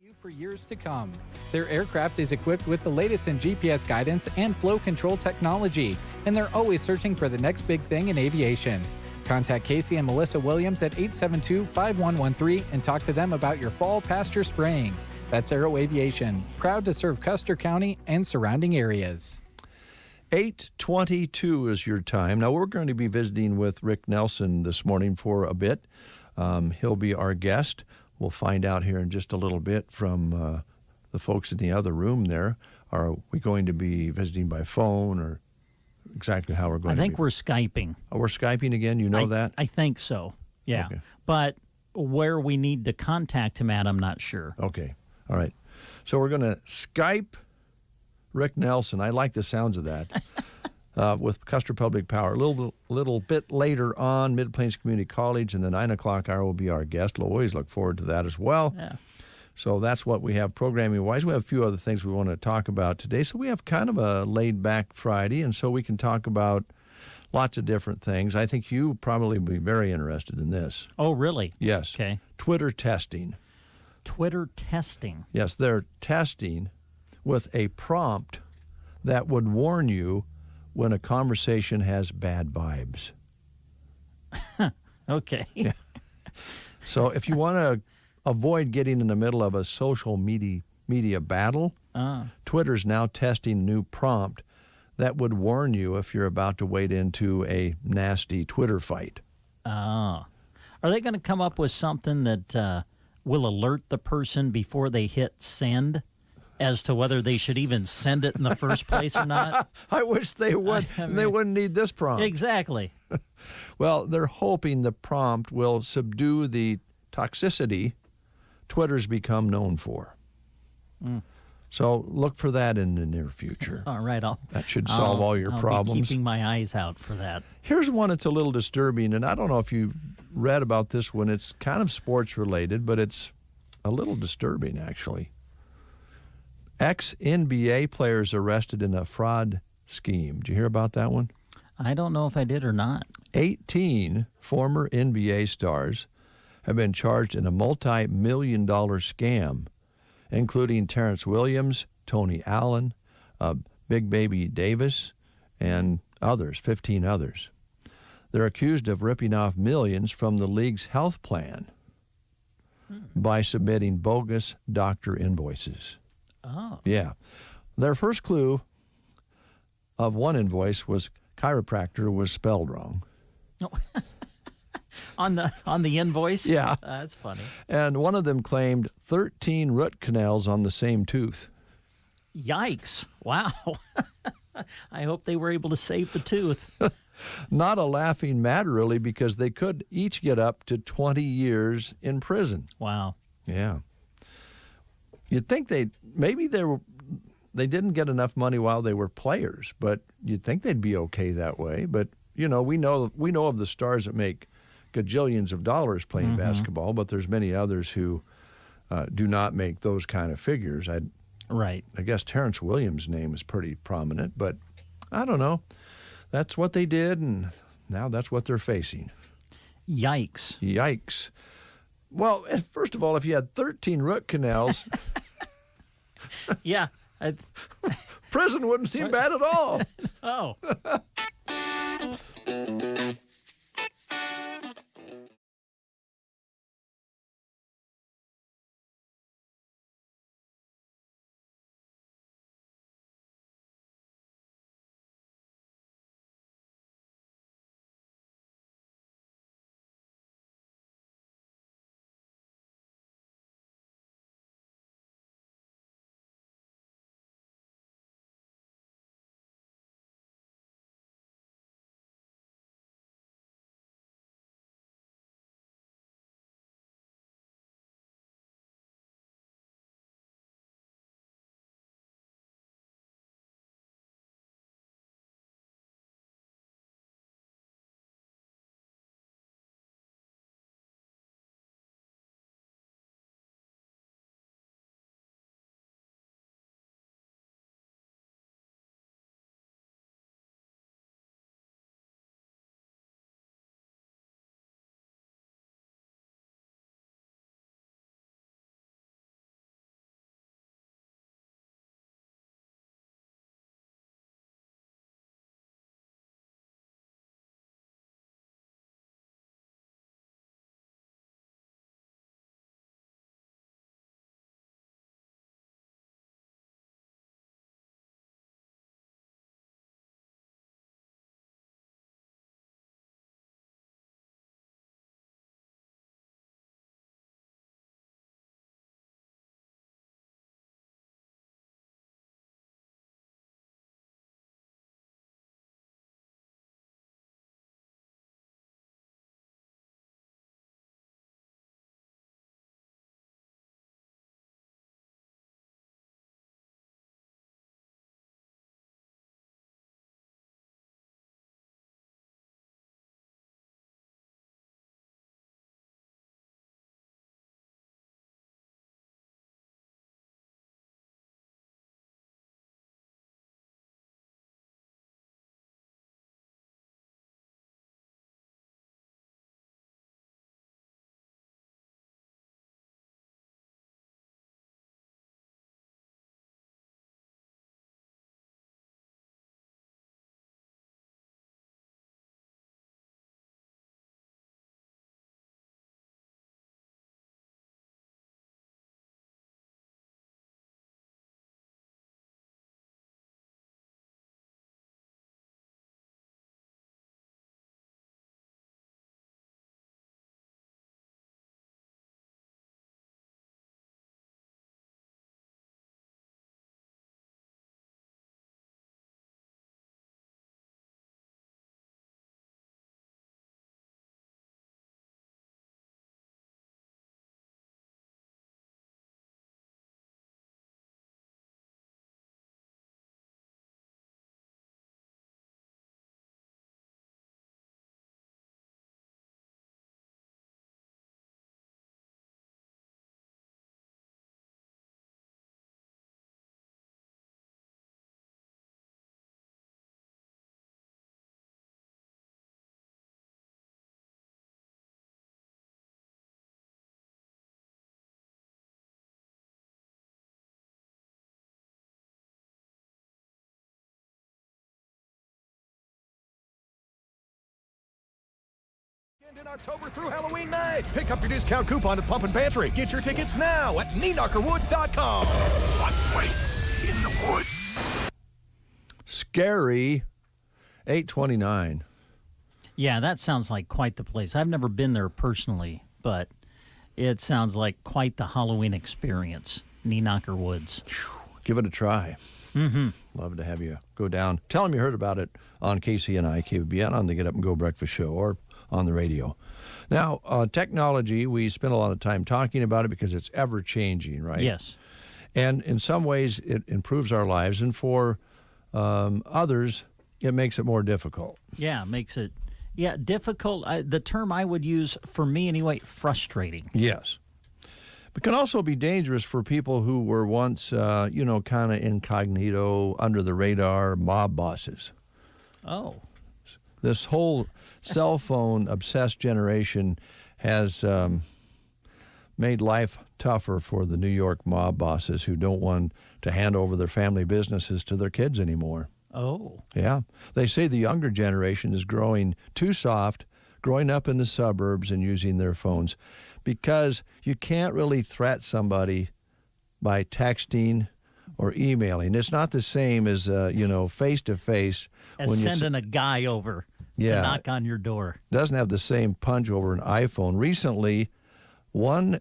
you for years to come. Their aircraft is equipped with the latest in GPS guidance and flow control technology, and they're always searching for the next big thing in aviation. Contact Casey and Melissa Williams at 872-5113 and talk to them about your fall pasture spraying. That's Aero Aviation, proud to serve Custer County and surrounding areas.
8:22 is your time. Now, we're going to be visiting with Rick Nelson this morning for a bit. He'll be our guest. We'll find out here in just a little bit from the folks in the other room there. Are we going to be visiting by phone or exactly how we're going to be?
I think we're Skyping.
Oh, we're Skyping again? You know that?
I think so, yeah.
Okay.
But where we need to contact him at, I'm not sure.
Okay. All right. So we're going to Skype Rick Nelson. I like the sounds of that. With Custer Public Power. A little bit later on, Mid-Plains Community College, and the 9 o'clock hour will be our guest. We'll always look forward to that as well.
Yeah.
So that's what we have programming-wise. We have a few other things we want to talk about today. So we have kind of a laid-back Friday, and so we can talk about lots of different things. I think you probably will be very interested in this.
Oh, really?
Yes.
Okay.
Twitter testing.
Twitter testing?
Yes, they're testing with a prompt that would warn you when a conversation has bad vibes.
Okay.
Yeah. So if you want to avoid getting in the middle of a social media battle, Twitter's now testing a new prompt that would warn you if you're about to wade into a nasty Twitter fight.
Are they going to come up with something that will alert the person before they hit send as to whether they should even send it in the first place or not?
I wish they would. I mean, they wouldn't need this prompt.
Exactly.
Well, they're hoping the prompt will subdue the toxicity Twitter's become known for. So look for that in the near future.
All right.
That should solve all your problems.
I'll be keeping my eyes out for that.
Here's one that's a little disturbing, and I don't know if you read about this one. It's kind of sports related, but it's a little disturbing, actually. Ex-NBA players arrested in a fraud scheme. Did you hear about that one?
I don't know if I did or not.
18 former NBA stars have been charged in a multi-million-dollar scam, including Terrence Williams, Tony Allen, Big Baby Davis, and others, 15 others. They're accused of ripping off millions from the league's health plan by submitting bogus doctor invoices.
Oh.
Yeah. Their first clue of one invoice was chiropractor was spelled wrong.
Oh. on the invoice?
Yeah.
That's funny.
And one of them claimed 13 root canals on the same tooth.
Yikes. Wow. I hope they were able to save the tooth.
Not a laughing matter, really, because they could each get up to 20 years in prison.
Wow.
Yeah. You'd think they didn't get enough money while they were players, but you'd think they'd be okay that way. But we know of the stars that make gajillions of dollars playing basketball, but there's many others who do not make those kind of figures.
Right.
I guess Terrence Williams' name is pretty prominent, but I don't know. That's what they did, and now that's what they're facing.
Yikes.
Yikes. Well, first of all, if you had 13 root canals,
yeah,
prison wouldn't seem bad at all.
Oh.
In October through Halloween night. Pick up your discount coupon at Pump and Pantry. Get your tickets now at KnockerWoods.com.
One place in the woods.
Scary 829.
Yeah, that sounds like quite the place. I've never been there personally, but it sounds like quite the Halloween experience. Knocker Woods.
Give it a try.
Mm-hmm.
Love to have you go down. Tell them you heard about it on KCNI, KBBN, on the Get Up and Go Breakfast Show, or on the radio. Now, technology, we spend a lot of time talking about it because it's ever-changing, right?
Yes.
And in some ways, it improves our lives, and for others, it makes it more difficult.
Yeah, makes it difficult. The term I would use, for me anyway, frustrating.
Yes. But can also be dangerous for people who were once, kind of incognito, under the radar mob bosses.
Oh.
This whole cell phone obsessed generation has made life tougher for the New York mob bosses who don't want to hand over their family businesses to their kids anymore.
Oh.
Yeah. They say the younger generation is growing too soft, growing up in the suburbs and using their phones, because you can't really threat somebody by texting or emailing. It's not the same as, face-to-face.
As sending a guy over to knock on your door.
Doesn't have the same punch over an iPhone. Recently, one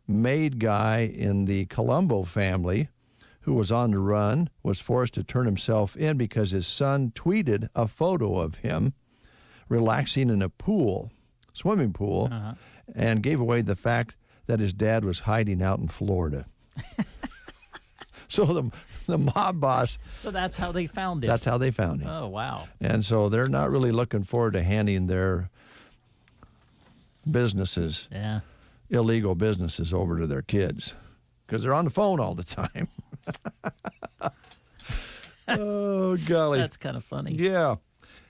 made guy in the Colombo family who was on the run was forced to turn himself in because his son tweeted a photo of him relaxing in a swimming pool, and gave away the fact that his dad was hiding out in Florida. So the mob boss...
So that's how they found him.
That's how they found him.
Oh, wow.
And so they're not really looking forward to handing their businesses, illegal businesses, over to their kids, because they're on the phone all the time. Oh, golly.
That's kind of funny.
Yeah.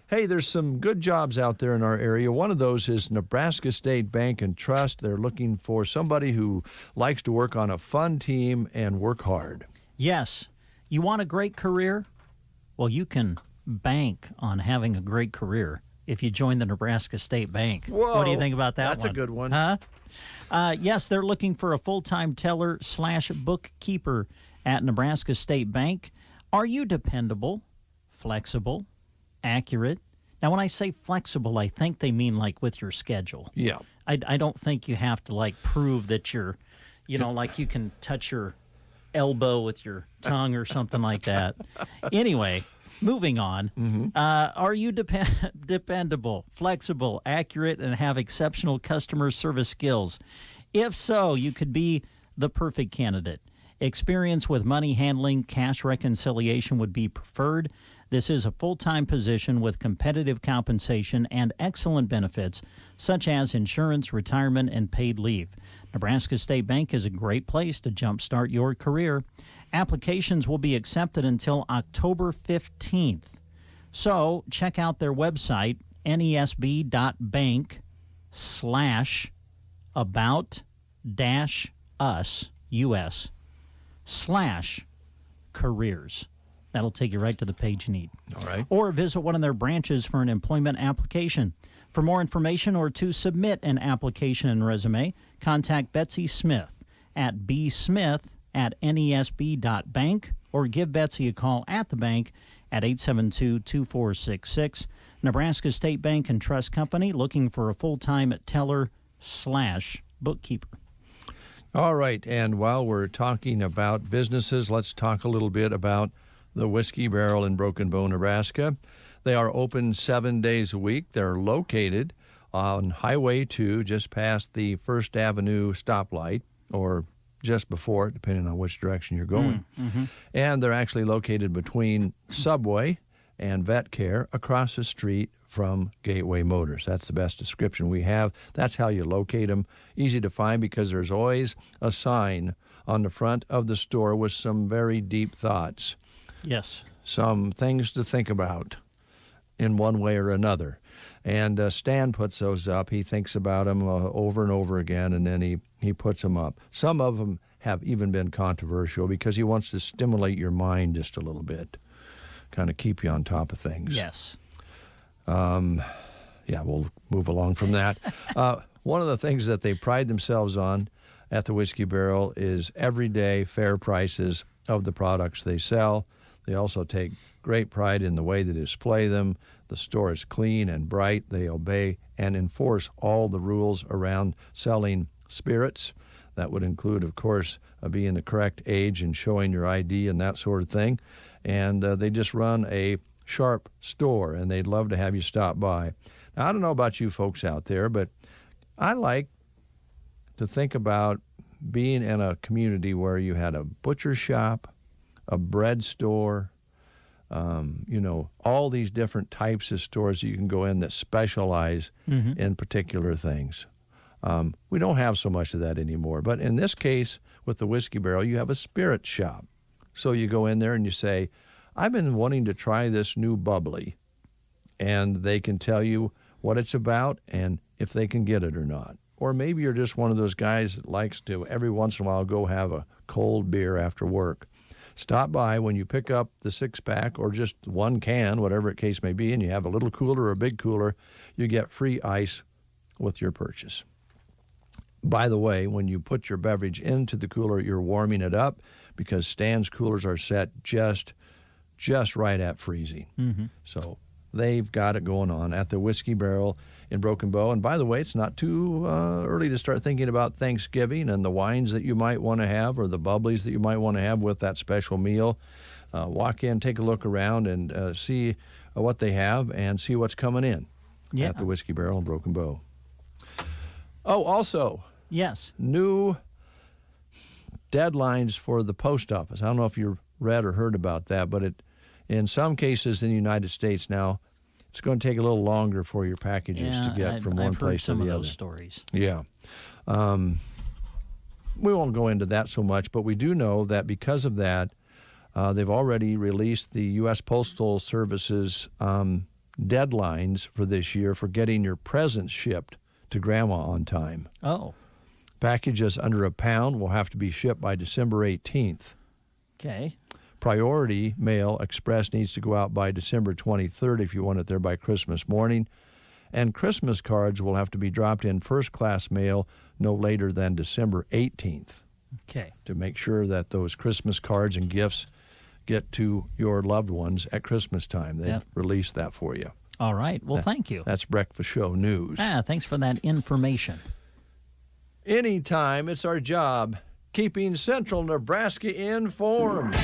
Hey, there's some good jobs out there in our area. One of those is Nebraska State Bank and Trust. They're looking for somebody who likes to work on a fun team and work hard.
Yes. You want a great career? Well, you can bank on having a great career if you join the Nebraska State Bank.
Whoa,
what do you think about that
that's
one?
a good one.
Huh? Yes, they're looking for a full-time teller/bookkeeper at Nebraska State Bank. Are you dependable, flexible, accurate? Now, when I say flexible, I think they mean like with your schedule.
Yeah.
I don't think you have to like prove that you're, like you can touch your elbow with your tongue or something like that. Anyway, moving on.
Mm-hmm.
Are you dependable, flexible, accurate, and have exceptional customer service skills? If so, you could be the perfect candidate. Experience with money handling, cash reconciliation would be preferred. This is a full-time position with competitive compensation and excellent benefits, such as insurance, retirement, and paid leave. Nebraska State Bank is a great place to jumpstart your career. Applications will be accepted until October 15th. So check out their website, nesb.bank/us/careers. That'll take you right to the page you need.
All right.
Or visit one of their branches for an employment application. For more information or to submit an application and resume, contact Betsy Smith at bsmith@nesb.bank or give Betsy a call at the bank at 872-2466. Nebraska State Bank and Trust Company, looking for a full-time teller/bookkeeper.
All right, and while we're talking about businesses, let's talk a little bit about the Whiskey Barrel in Broken Bow, Nebraska. They are open 7 days a week. They're located on Highway 2, just past the First Avenue stoplight, or just before it, depending on which direction you're going.
Mm-hmm.
And they're actually located between Subway and Vet Care across the street from Gateway Motors. That's the best description we have. That's how you locate them. Easy to find because there's always a sign on the front of the store with some very deep thoughts.
Yes.
Some things to think about in one way or another. And Stan puts those up. He thinks about them over and over again, and then he puts them up. Some of them have even been controversial because he wants to stimulate your mind just a little bit, kind of keep you on top of things.
Yes.
yeah, we'll move along from that. One of the things that they pride themselves on at the Whiskey Barrel is everyday fair prices of the products they sell. They also take great pride in the way they display them. The store is clean and bright. They obey and enforce all the rules around selling spirits. That would include, of course, being the correct age and showing your ID and that sort of thing. And they just run a sharp store, and they'd love to have you stop by. Now, I don't know about you folks out there, but I like to think about being in a community where you had a butcher shop, a bread store, all these different types of stores that you can go in that specialize in particular things. We don't have so much of that anymore. But in this case, with the Whiskey Barrel, you have a spirit shop. So you go in there and you say, I've been wanting to try this new bubbly. And they can tell you what it's about and if they can get it or not. Or maybe you're just one of those guys that likes to every once in a while go have a cold beer after work. Stop by when you pick up the 6-pack or just one can, whatever the case may be, and you have a little cooler or a big cooler, you get free ice with your purchase. By the way, when you put your beverage into the cooler, you're warming it up because Stan's coolers are set just right at freezing. So they've got it going on at the Whiskey Barrel in Broken Bow. And by the way, it's not too early to start thinking about Thanksgiving and the wines that you might want to have or the bubblies that you might want to have with that special meal. Walk in, take a look around, and see what they have and see what's coming in at the Whiskey Barrel in Broken Bow. Oh, also,
yes,
new deadlines for the post office. I don't know if you read or heard about that, but in some cases in the United States now, it's going to take a little longer for your packages to get from one place to the other.
I've heard some of those stories.
Yeah. We won't go into that so much, but we do know that because of that, they've already released the U.S. Postal Service's deadlines for this year for getting your presents shipped to Grandma on time.
Oh.
Packages under £1 will have to be shipped by December 18th.
Okay.
Priority mail express needs to go out by December 23rd if you want it there by Christmas morning. And Christmas cards will have to be dropped in first-class mail no later than December 18th.
Okay.
To make sure that those Christmas cards and gifts get to your loved ones at Christmas time. They've released that for you.
All right. Well, thank you.
That's Breakfast Show News.
Thanks for that information.
Anytime, it's our job keeping Central Nebraska informed.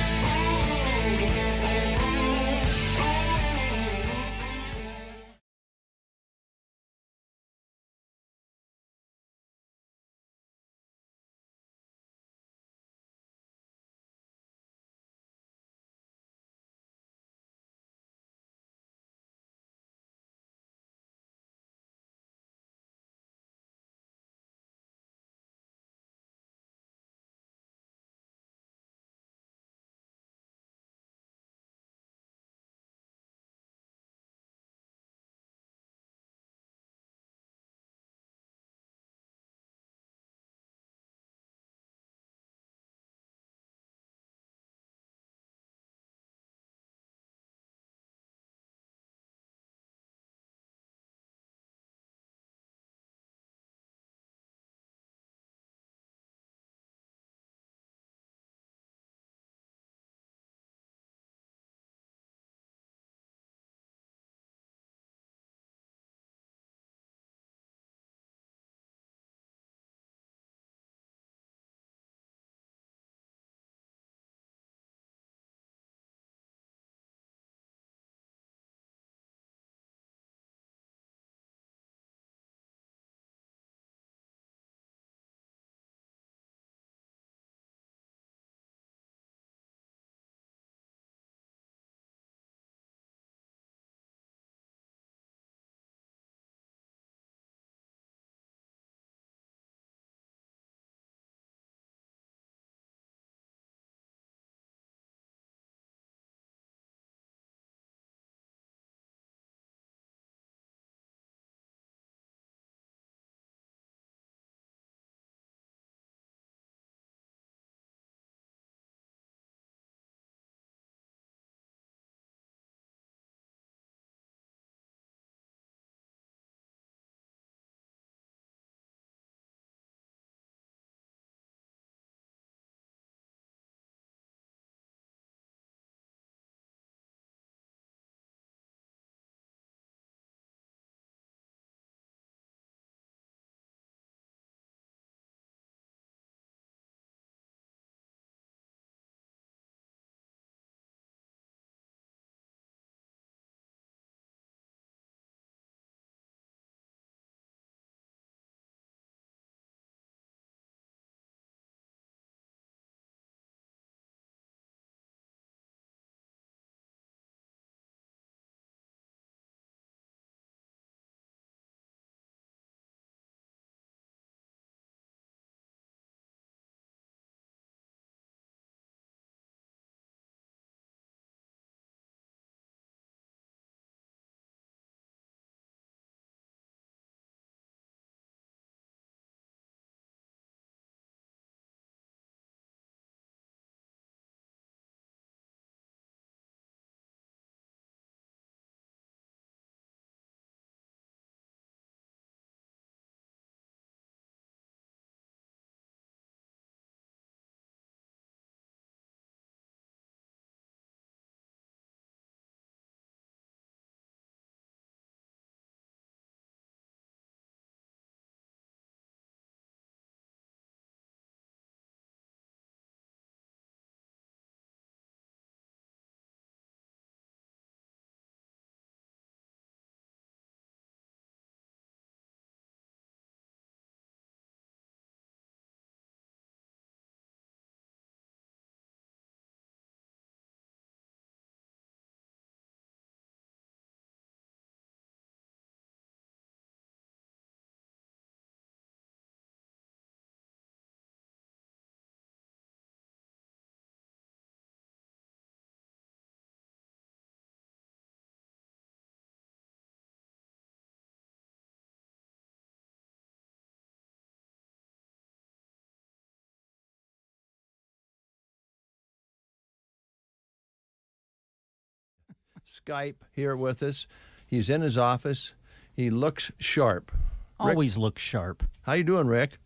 Skype here with us. He's in his office. He looks sharp.
Always looks sharp.
How you doing, Rick?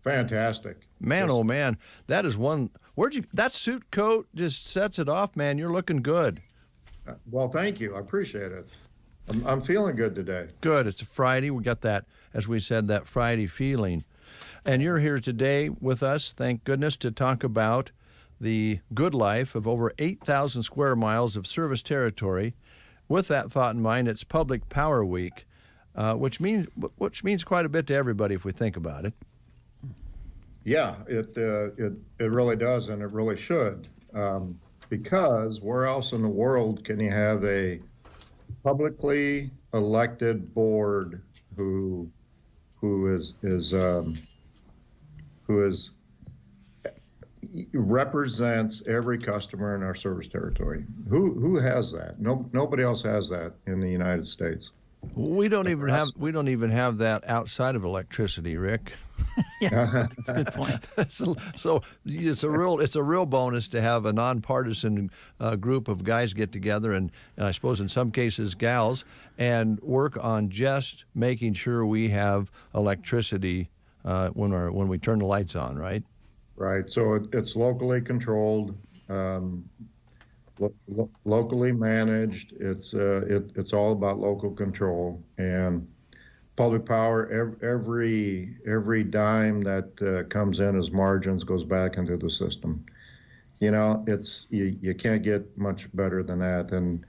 Fantastic.
Man, oh man, that is one. That suit coat just sets it off, man. You're looking good.
Well, thank you. I appreciate it. I'm feeling good today.
Good. It's a Friday. We got that, as we said, that Friday feeling. And you're here today with us, thank goodness, to talk about the good life of over 8,000 square miles of service territory. With that thought in mind, it's Public Power Week, which means quite a bit to everybody if we think about it.
Yeah, it really does, and it really should, because where else in the world can you have a publicly elected board who represents every customer in our service territory? Who has that? Nobody else has that in the United States.
We don't even have that outside of electricity, Rick.
Yeah, that's a good point.
So it's a real bonus to have a nonpartisan group of guys get together, and I suppose in some cases gals, and work on just making sure we have electricity when we turn the lights on, right?
Right. So it's locally controlled. Locally managed. It's all about local control, and Public Power. Every dime that comes in as margins goes back into the system. You know, you can't get much better than that. And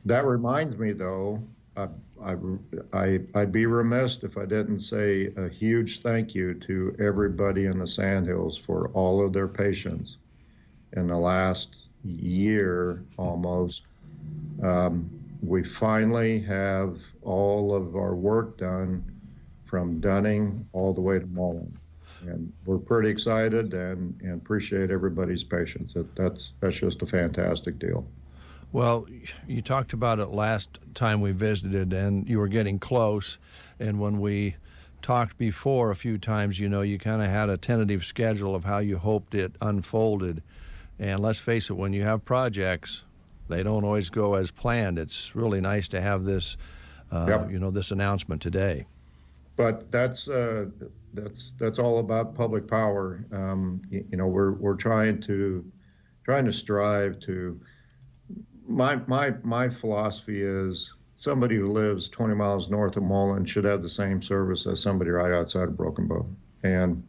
that reminds me, though, I'd be remiss if I didn't say a huge thank you to everybody in the Sandhills for all of their patience in the last year almost. We finally have all of our work done from Dunning all the way to Mullen, and we're pretty excited and appreciate everybody's patience. That's just a fantastic deal.
Well, you talked about it last time we visited, and you were getting close, and when we talked before a few times, you kind of had a tentative schedule of how you hoped it unfolded. And let's face it, when you have projects, they don't always go as planned. It's really nice to have this, this announcement today.
But that's all about Public Power. We're trying to strive to. My philosophy is somebody who lives 20 miles north of Mullen should have the same service as somebody right outside of Broken Bow, and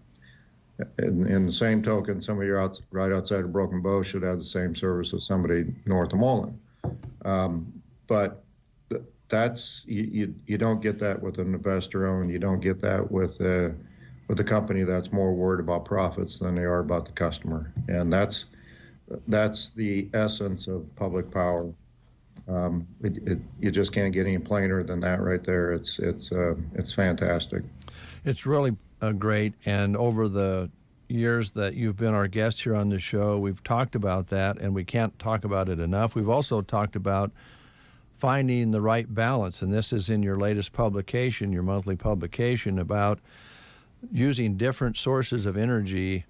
in the same token, somebody right outside of Broken Bow should have the same service as somebody north of Mullen. But that's you don't get that with an investor-owned. You don't get that with a company that's more worried about profits than they are about the customer. And that's the essence of Public Power. You just can't get any plainer than that right there. It's fantastic.
It's really great, and over the years that you've been our guest here on the show, we've talked about that, and we can't talk about it enough. We've also talked about finding the right balance, and this is in your latest publication, your monthly publication, about using different sources of energy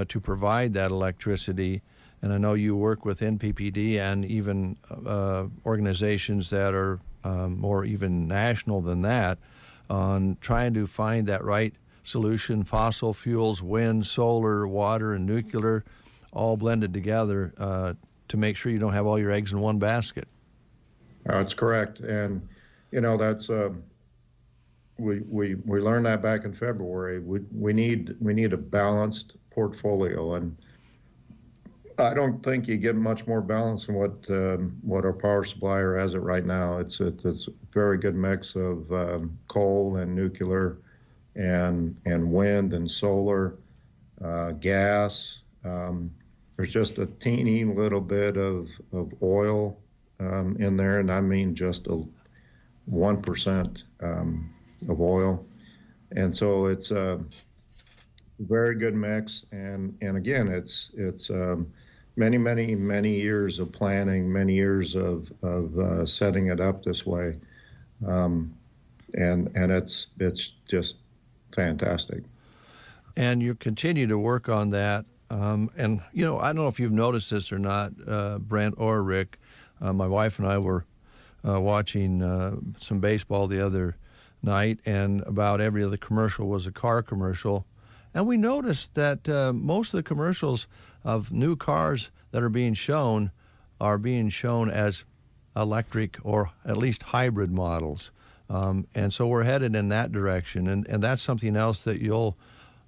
to provide that electricity. And I know you work with NPPD and even organizations that are more even national than that, on trying to find that right solution. Fossil fuels, wind, solar, water, and nuclear, all blended together to make sure you don't have all your eggs in one basket.
That's correct, and that's we learned that back in February. We need a balanced portfolio, and I don't think you get much more balance than what our power supplier has it right now. It's a very good mix of coal and nuclear, and wind and solar, gas. There's just a teeny little bit of oil in there, and I mean just 1% of oil, and so it's a very good mix. And again, it's many years of planning, many years of setting it up this way, and it's just fantastic.
And you continue to work on that. And I don't know if you've noticed this or not, Brent or Rick, My wife and I were watching some baseball the other night, and about every other commercial was a car commercial. And we noticed that most of the commercials of new cars that are being shown as electric or at least hybrid models. And so we're headed in that direction. And that's something else that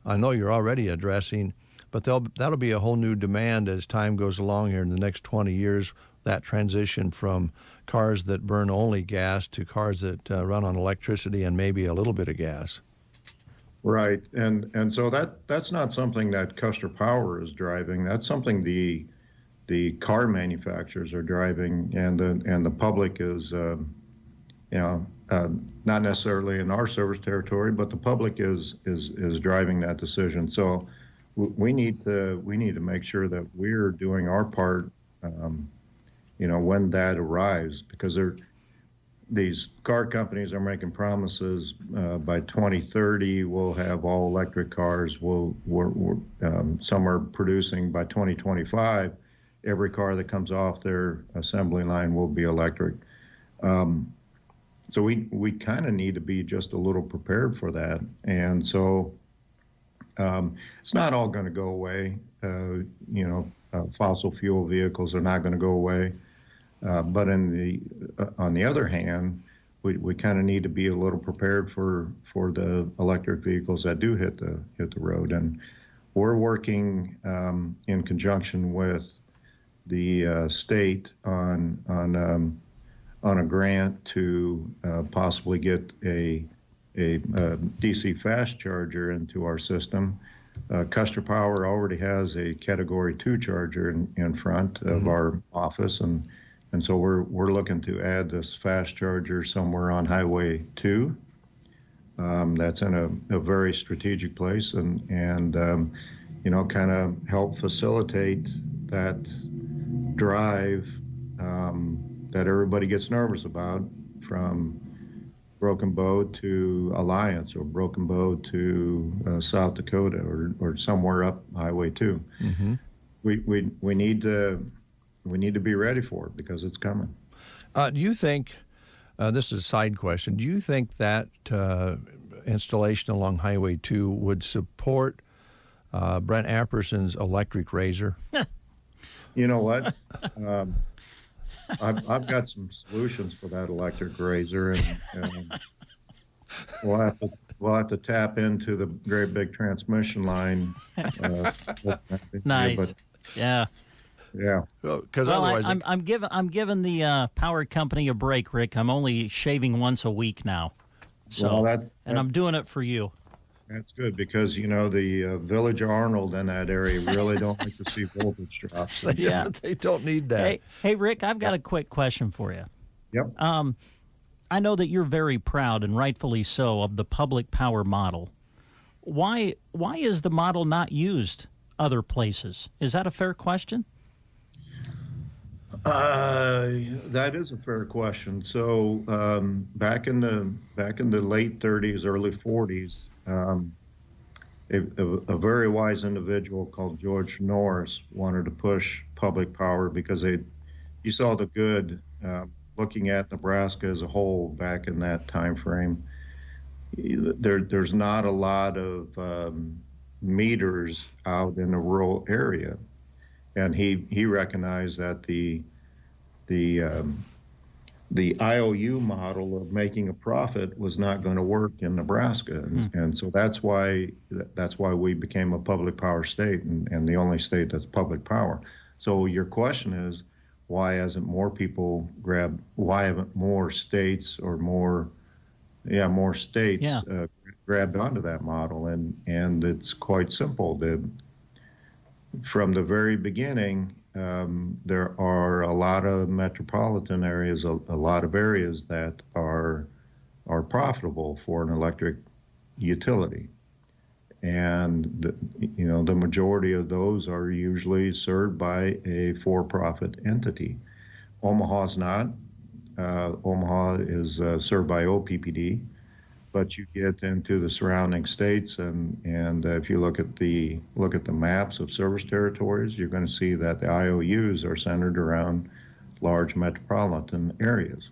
I know you're already addressing, but that'll be a whole new demand as time goes along here in the next 20 years, that transition from cars that burn only gas to cars that run on electricity and maybe a little bit of gas.
Right, and so that's not something that Custer Power is driving. That's something the car manufacturers are driving, and the public is, not necessarily in our service territory, but the public is driving that decision. So we need to make sure that we're doing our part, when that arrives, because these car companies are making promises. By 2030, we'll have all electric cars. Some are producing by 2025. Every car that comes off their assembly line will be electric. So we kind of need to be just a little prepared for that. And so it's not all going to go away. Fossil fuel vehicles are not going to go away. But on the other hand, we kind of need to be a little prepared for the electric vehicles that do hit the road. And we're working in conjunction with the state on a grant to possibly get a DC fast charger into our system. Custer Power already has a Category 2 charger in front of our office, and so we're looking to add this fast charger somewhere on Highway 2. That's in a very strategic place, and kind of help facilitate that drive that everybody gets nervous about, from Broken Bow to Alliance, or Broken Bow to South Dakota, or somewhere up Highway 2.
Mm-hmm.
We need to be ready for it, because it's coming.
Do you think, this is a side question, do you think that installation along Highway 2 would support Brent Apperson's electric razor?
You know what? I've got some solutions for that electric razor, and we'll have to tap into the great big transmission line.
Nice.
But,
yeah.
Yeah.
Because
I'm giving the power company a break, Rick. I'm only shaving once a week now. So, and I'm doing it for you.
That's good, because the Village of Arnold in that area really don't like to see voltage drops.
They don't need that.
Hey, Rick, I've got a quick question for you.
Yep.
I know that you're very proud, and rightfully so, of the public power model. Why is the model not used other places? Is that a fair question?
That is a fair question. So back in the late 30s, early 40s, a very wise individual called George Norris wanted to push public power, because he saw the good, looking at Nebraska as a whole back in that time frame. There's not a lot of meters out in the rural area, and he recognized that the IOU model of making a profit was not going to work in Nebraska, and so that's why we became a public power state, and the only state that's public power. So your question is, why haven't more states grabbed onto that model? And it's quite simple. From the very beginning, there are a lot of metropolitan areas, a lot of areas that are profitable for an electric utility, and the majority of those are usually served by a for-profit entity. Omaha's not. Omaha is served by OPPD, but you get into the surrounding states, and if you look at the maps of service territories, you're going to see that the IOUs are centered around large metropolitan areas.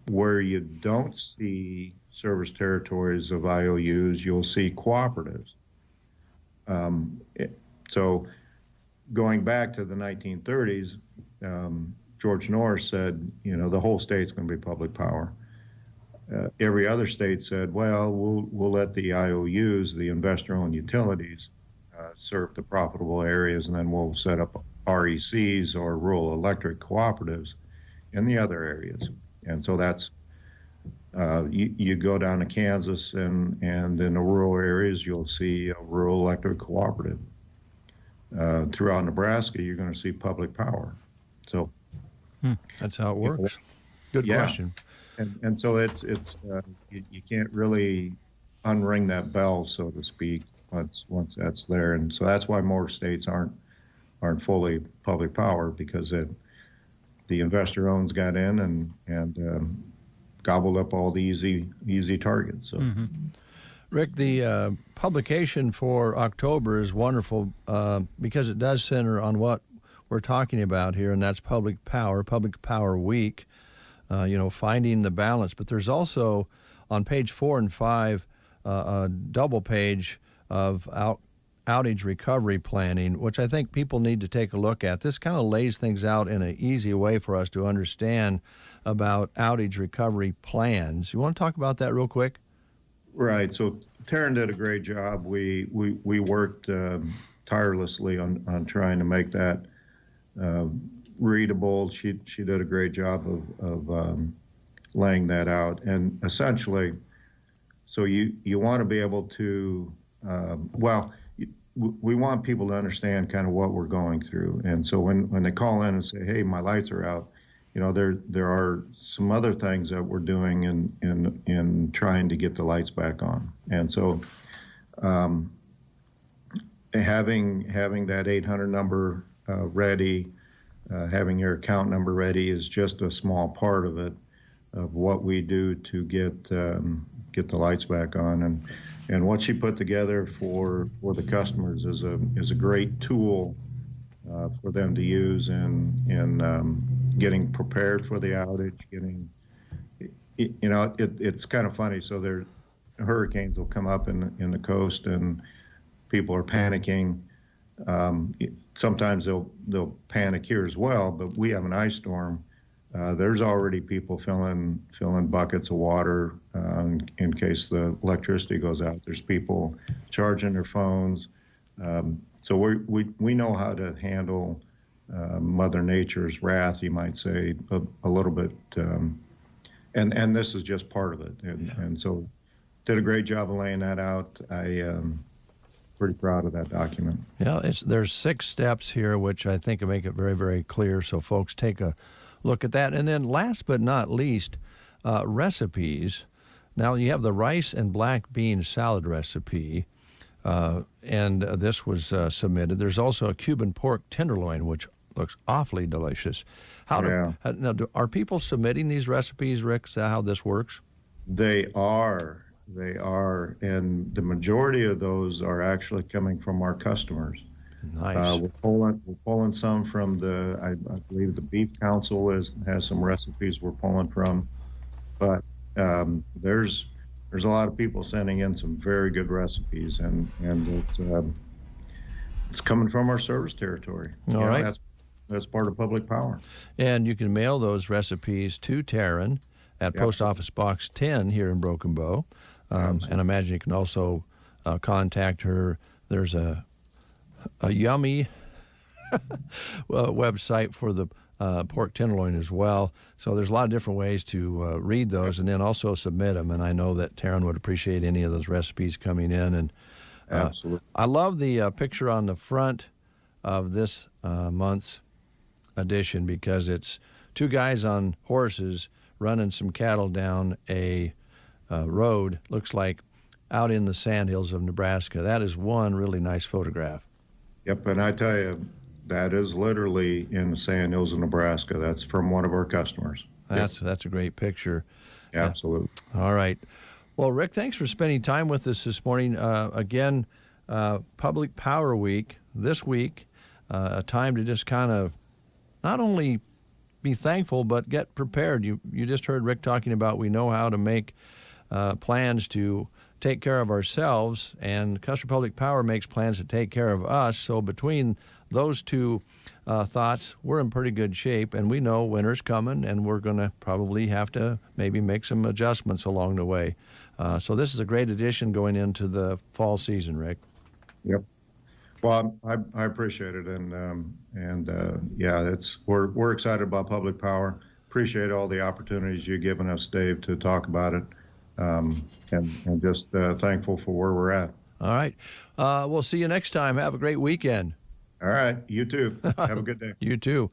Where you don't see service territories of IOUs, you'll see cooperatives. So going back to the 1930s, George Norris said, the whole state's going to be public power. Every other state said, well, we'll let the IOUs, the investor-owned utilities, serve the profitable areas, and then we'll set up RECs or rural electric cooperatives in the other areas. And so that's, you go down to Kansas and in the rural areas, you'll see a rural electric cooperative. Throughout Nebraska, you're going to see public power. So
that's how it works. Good question.
And so it's you can't really unring that bell, so to speak, once that's there. And so that's why more states aren't fully public power, because the investor owns got in and gobbled up all the easy targets. So.
Rick, the publication for October is wonderful because it does center on what we're talking about here, and that's Public Power Week, finding the balance. But there's also on page 4 and 5 a double page of outage recovery planning, which I think people need to take a look at. This kind of lays things out in an easy way for us to understand about outage recovery plans. You want to talk about that real quick?
Right. So Taryn did a great job. We worked tirelessly on trying to make that readable. She did a great job of laying that out. And essentially, so you want to be able to, we want people to understand kind of what we're going through. And so when they call in and say, hey, my lights are out, there are some other things that we're doing in trying to get the lights back on. And so having that 800 number ready, having your account number ready is just a small part of it, of what we do to get the lights back on. And what she put together for the customers is a great tool for them to use in getting prepared for the outage. It's kind of funny. So hurricanes will come up in the coast and people are panicking. Sometimes they'll panic here as well, but we have an ice storm. There's already people filling buckets of water in case the electricity goes out. There's people charging their phones. So we know how to handle Mother Nature's wrath, you might say, a little bit. And this is just part of it. And so did a great job of laying that out. Pretty proud of that document.
Yeah, there's 6 steps here, which I think make it very, very clear. So folks, take a look at that. And then last but not least, recipes. Now you have the rice and black bean salad recipe, and this was submitted. There's also a Cuban pork tenderloin, which looks awfully delicious. Now, are people submitting these recipes, Rick? Is that how this works?
They are. And the majority of those are actually coming from our customers.
Nice.
We're pulling some from I believe the Beef Council has some recipes we're pulling from, but there's a lot of people sending in some very good recipes, and it's coming from our service territory.
All right.
That's part of public power.
And you can mail those recipes to Taryn at Post Office Box 10 here in Broken Bow. And I imagine you can also contact her. There's a yummy website for the pork tenderloin as well. So there's a lot of different ways to read those and then also submit them. And I know that Taryn would appreciate any of those recipes coming in. And
absolutely,
I love the picture on the front of this month's edition because it's 2 guys on horses running some cattle down a road, looks like out in the sandhills of Nebraska. That is one really nice photograph.
Yep, and I tell you, that is literally in the sandhills of Nebraska. That's from one of our customers.
That's a great picture.
Absolutely.
All right. Well, Rick, thanks for spending time with us this morning. Again, Public Power Week this week, a time to just kind of not only be thankful, but get prepared. You just heard Rick talking about we know how to make plans to take care of ourselves, and Custer Public Power makes plans to take care of us. So between those two thoughts, we're in pretty good shape, and we know winter's coming, and we're going to probably have to maybe make some adjustments along the way. So this is a great addition going into the fall season, Rick.
Yep. Well, I appreciate it, and yeah, we're excited about public power. Appreciate all the opportunities you've given us, Dave, to talk about it, and just thankful for where we're at.
All right, we'll see you next time. Have a great weekend.
All right, you too. Have a good day.
You too.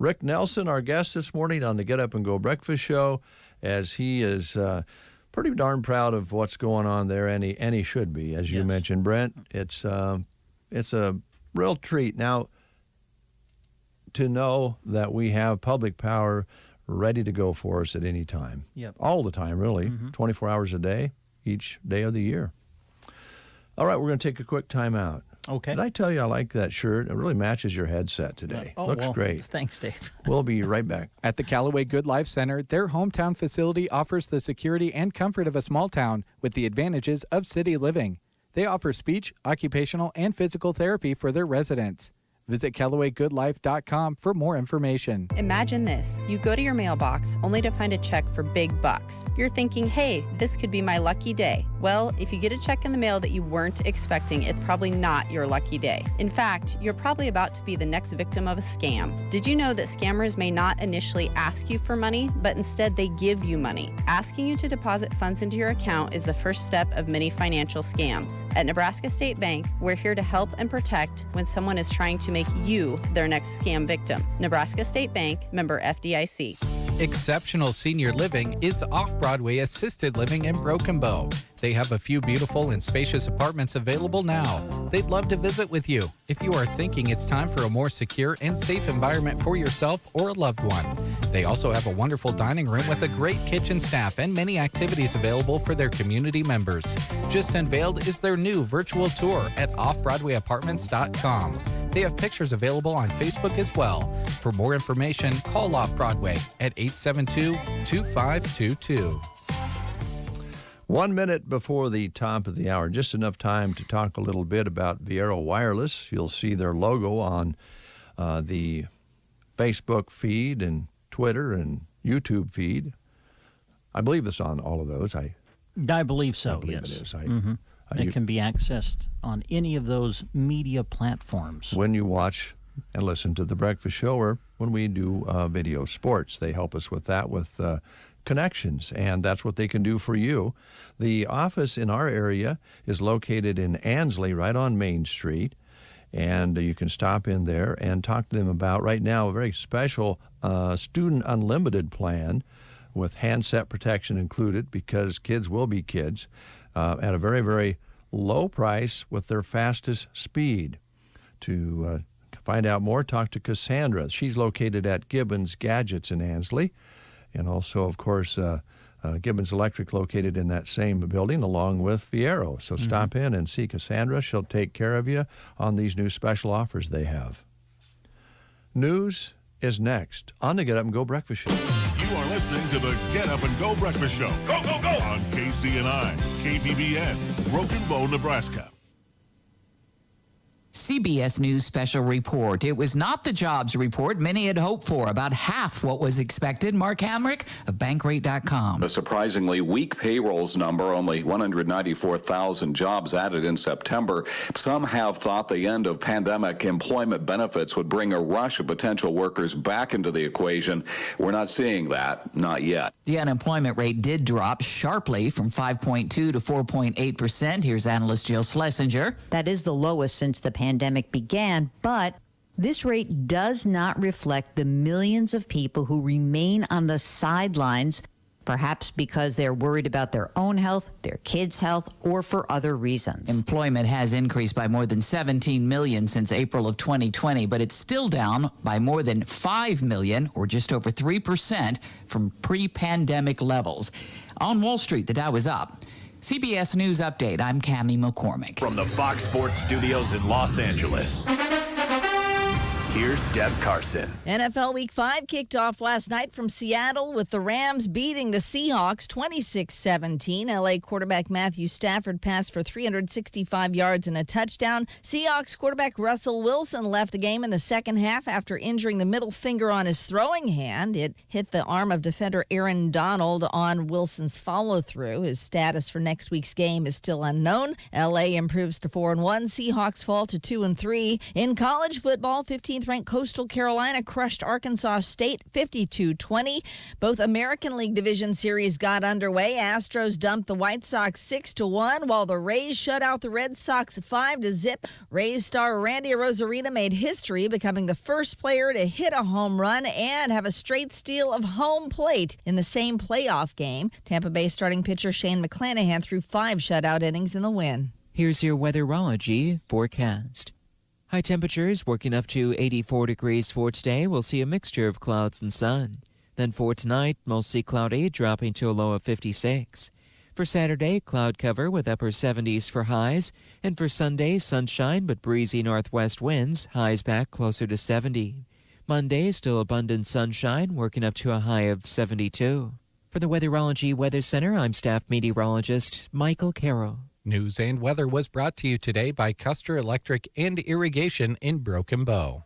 Rick Nelson, our guest this morning on the Get Up and Go Breakfast Show, as he is pretty darn proud of what's going on there, and he should be, as you mentioned, Brent. It's a real treat now to know that we have public power ready to go for us at any time.
Yep.
All the time, really. 24 hours a day, each day of the year. All right, we're going to take a quick time out.
Okay.
Did I tell you I like that shirt? It really matches your headset today. Looks great.
Thanks, Dave.
We'll be right back.
At the Callaway Good Life Center, their hometown facility offers the security and comfort of a small town with the advantages of city living. They offer speech, occupational, and physical therapy for their residents. Visit CallawayGoodLife.com for more information.
Imagine this. You go to your mailbox only to find a check for big bucks. You're thinking, hey, this could be my lucky day. Well, if you get a check in the mail that you weren't expecting, it's probably not your lucky day. In fact, you're probably about to be the next victim of a scam. Did you know that scammers may not initially ask you for money, but instead they give you money? Asking you to deposit funds into your account is the first step of many financial scams. At Nebraska State Bank, we're here to help and protect when someone is trying to make you their next scam victim. Nebraska State Bank, member FDIC.
Exceptional Senior Living is Off-Broadway Assisted Living in Broken Bow. They have a few beautiful and spacious apartments available now. They'd love to visit with you if you are thinking it's time for a more secure and safe environment for yourself or a loved one. They also have a wonderful dining room with a great kitchen staff and many activities available for their community members. Just unveiled is their new virtual tour at offbroadwayapartments.com. They have pictures available on Facebook as well. For more information, call Off Broadway at 872-2522.
1 minute before the top of the hour, just enough time to talk a little bit about Viero Wireless. You'll see their logo on the Facebook feed and Twitter and YouTube feed. I believe it's on all of those. I
believe so,
I believe
yes.
it is.
It can be accessed on any of those media platforms.
When you watch and listen to The Breakfast Show, or when we do video sports, they help us with that, with connections, and that's what they can do for you. The office in our area is located in Ansley, right on Main Street, and you can stop in there and talk to them about, right now, a very special Student Unlimited plan with handset protection included, because kids will be kids, at a very, very low price with their fastest speed. To find out more, talk to Cassandra. She's located at Gibbons Gadgets in Ansley, and also, of course, Gibbons Electric located in that same building along with Viero. So stop in and see Cassandra. She'll take care of you on these new special offers they have. News is next on the Get Up and Go Breakfast Show.
You are listening to the Get Up and Go Breakfast Show. Go, go, go! On KCNI, KPBN, Broken Bow, Nebraska.
CBS News special report. It was not the jobs report many had hoped for, about half what was expected. Mark Hamrick of Bankrate.com.
A surprisingly weak payrolls number, only 194,000 jobs added in September. Some have thought the end of pandemic employment benefits would bring a rush of potential workers back into the equation. We're not seeing that, not yet.
The unemployment rate did drop sharply from 5.2 to 4.8%. Here's analyst Jill Schlesinger.
That is the lowest since the pandemic began, but this rate does not reflect the millions of people who remain on the sidelines, perhaps because they're worried about their own health, their kids' health, or for other reasons.
Employment has increased by more than 17 million since April of 2020, but it's still down by more than 5 million, or just over 3%, from pre-pandemic levels. On Wall Street, the Dow is up. CBS News Update, I'm Cammie McCormick.
From the Fox Sports Studios in Los Angeles. Here's Deb Carson.
NFL Week 5 kicked off last night from Seattle with the Rams beating the Seahawks 26-17. LA quarterback Matthew Stafford passed for 365 yards and a touchdown. Seahawks quarterback Russell Wilson left the game in the second half after injuring the middle finger on his throwing hand. It hit the arm of defender Aaron Donald on Wilson's follow-through. His status for next week's game is still unknown. LA improves to 4-1. Seahawks fall to 2-3. In college football, 15th ranked Coastal Carolina crushed Arkansas State 52-20. Both American League Division Series got underway. Astros dumped the White Sox 6-1, while the Rays shut out the Red Sox 5-0. Rays star Randy Arozarena made history, becoming the first player to hit a home run and have a straight steal of home plate in the same playoff game. Tampa Bay starting pitcher Shane McClanahan threw 5 shutout innings in the win.
Here's your Weatherology forecast. High temperatures working up to 84 degrees for today. We'll see a mixture of clouds and sun. Then for tonight, mostly cloudy, dropping to a low of 56. For Saturday, cloud cover with upper 70s for highs. And for Sunday, sunshine but breezy northwest winds, highs back closer to 70. Monday, still abundant sunshine, working up to a high of 72. For the Weatherology Weather Center, I'm staff meteorologist Michael Carroll.
News and weather was brought to you today by Custer Electric and Irrigation in Broken Bow.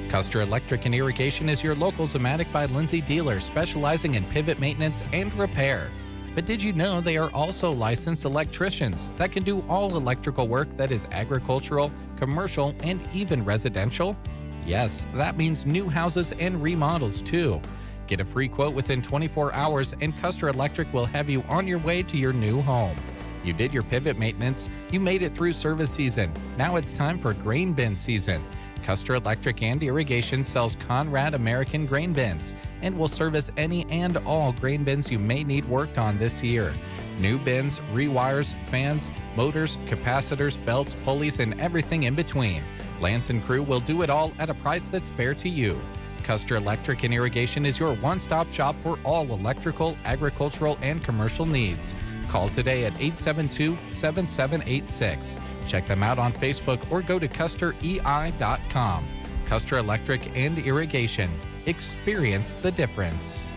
Custer Electric and Irrigation is your local Zematic by Lindsay dealer specializing in pivot maintenance and repair. But did you know they are also licensed electricians that can do all electrical work that is agricultural, commercial, and even residential? Yes, that means new houses and remodels too. Get a free quote within 24 hours and Custer Electric will have you on your way to your new home. You did your pivot maintenance, you made it through service season. Now it's time for grain bin season. Custer Electric and Irrigation sells Conrad American grain bins and will service any and all grain bins you may need worked on this year. New bins, rewires, fans, motors, capacitors, belts, pulleys, and everything in between. Lance and crew will do it all at a price that's fair to you. Custer Electric and Irrigation is your one-stop shop for all electrical, agricultural, and commercial needs. Call today at 872-7786. Check them out on Facebook or go to custerei.com. Custer Electric and Irrigation. Experience the difference.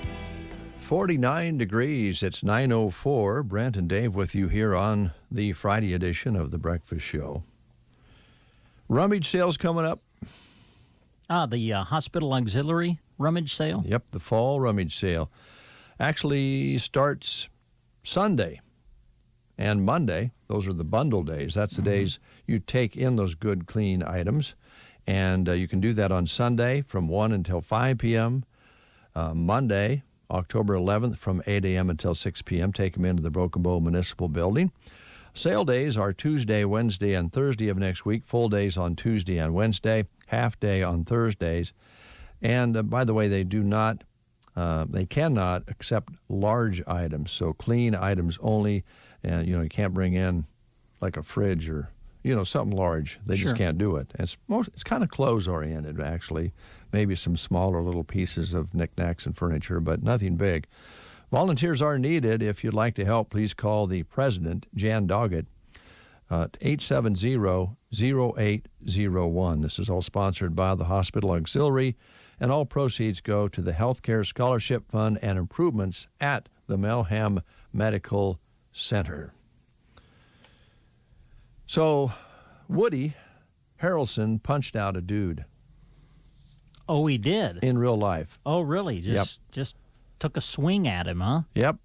49 degrees. It's 9:04. Brent and Dave with you here on the Friday edition of The Breakfast Show. Rummage sales coming up.
The hospital auxiliary rummage sale?
Yep, the fall rummage sale. Actually starts Sunday and Monday. Those are the bundle days. That's the days you take in those good, clean items. And you can do that on Sunday from 1 until 5 p.m. Monday, October 11th, from 8 a.m. until 6 p.m. Take them into the Broken Bow Municipal Building. Sale days are Tuesday, Wednesday, and Thursday of next week. Full days on Tuesday and Wednesday. Half day on Thursdays. And by the way, they cannot accept large items, so clean items only. And, you can't bring in like a fridge or, something large. They just can't do it. It's kind of clothes-oriented, actually. Maybe some smaller little pieces of knickknacks and furniture, but nothing big. Volunteers are needed. If you'd like to help, please call the president, Jan Doggett, at 870-0801. This is all sponsored by the Hospital Auxiliary, and all proceeds go to the Healthcare Scholarship Fund and improvements at the Melham Medical Center. So, Woody Harrelson punched out a dude.
Oh, he did?
In real life.
Oh, really? Just took a swing at him, huh?
Yep.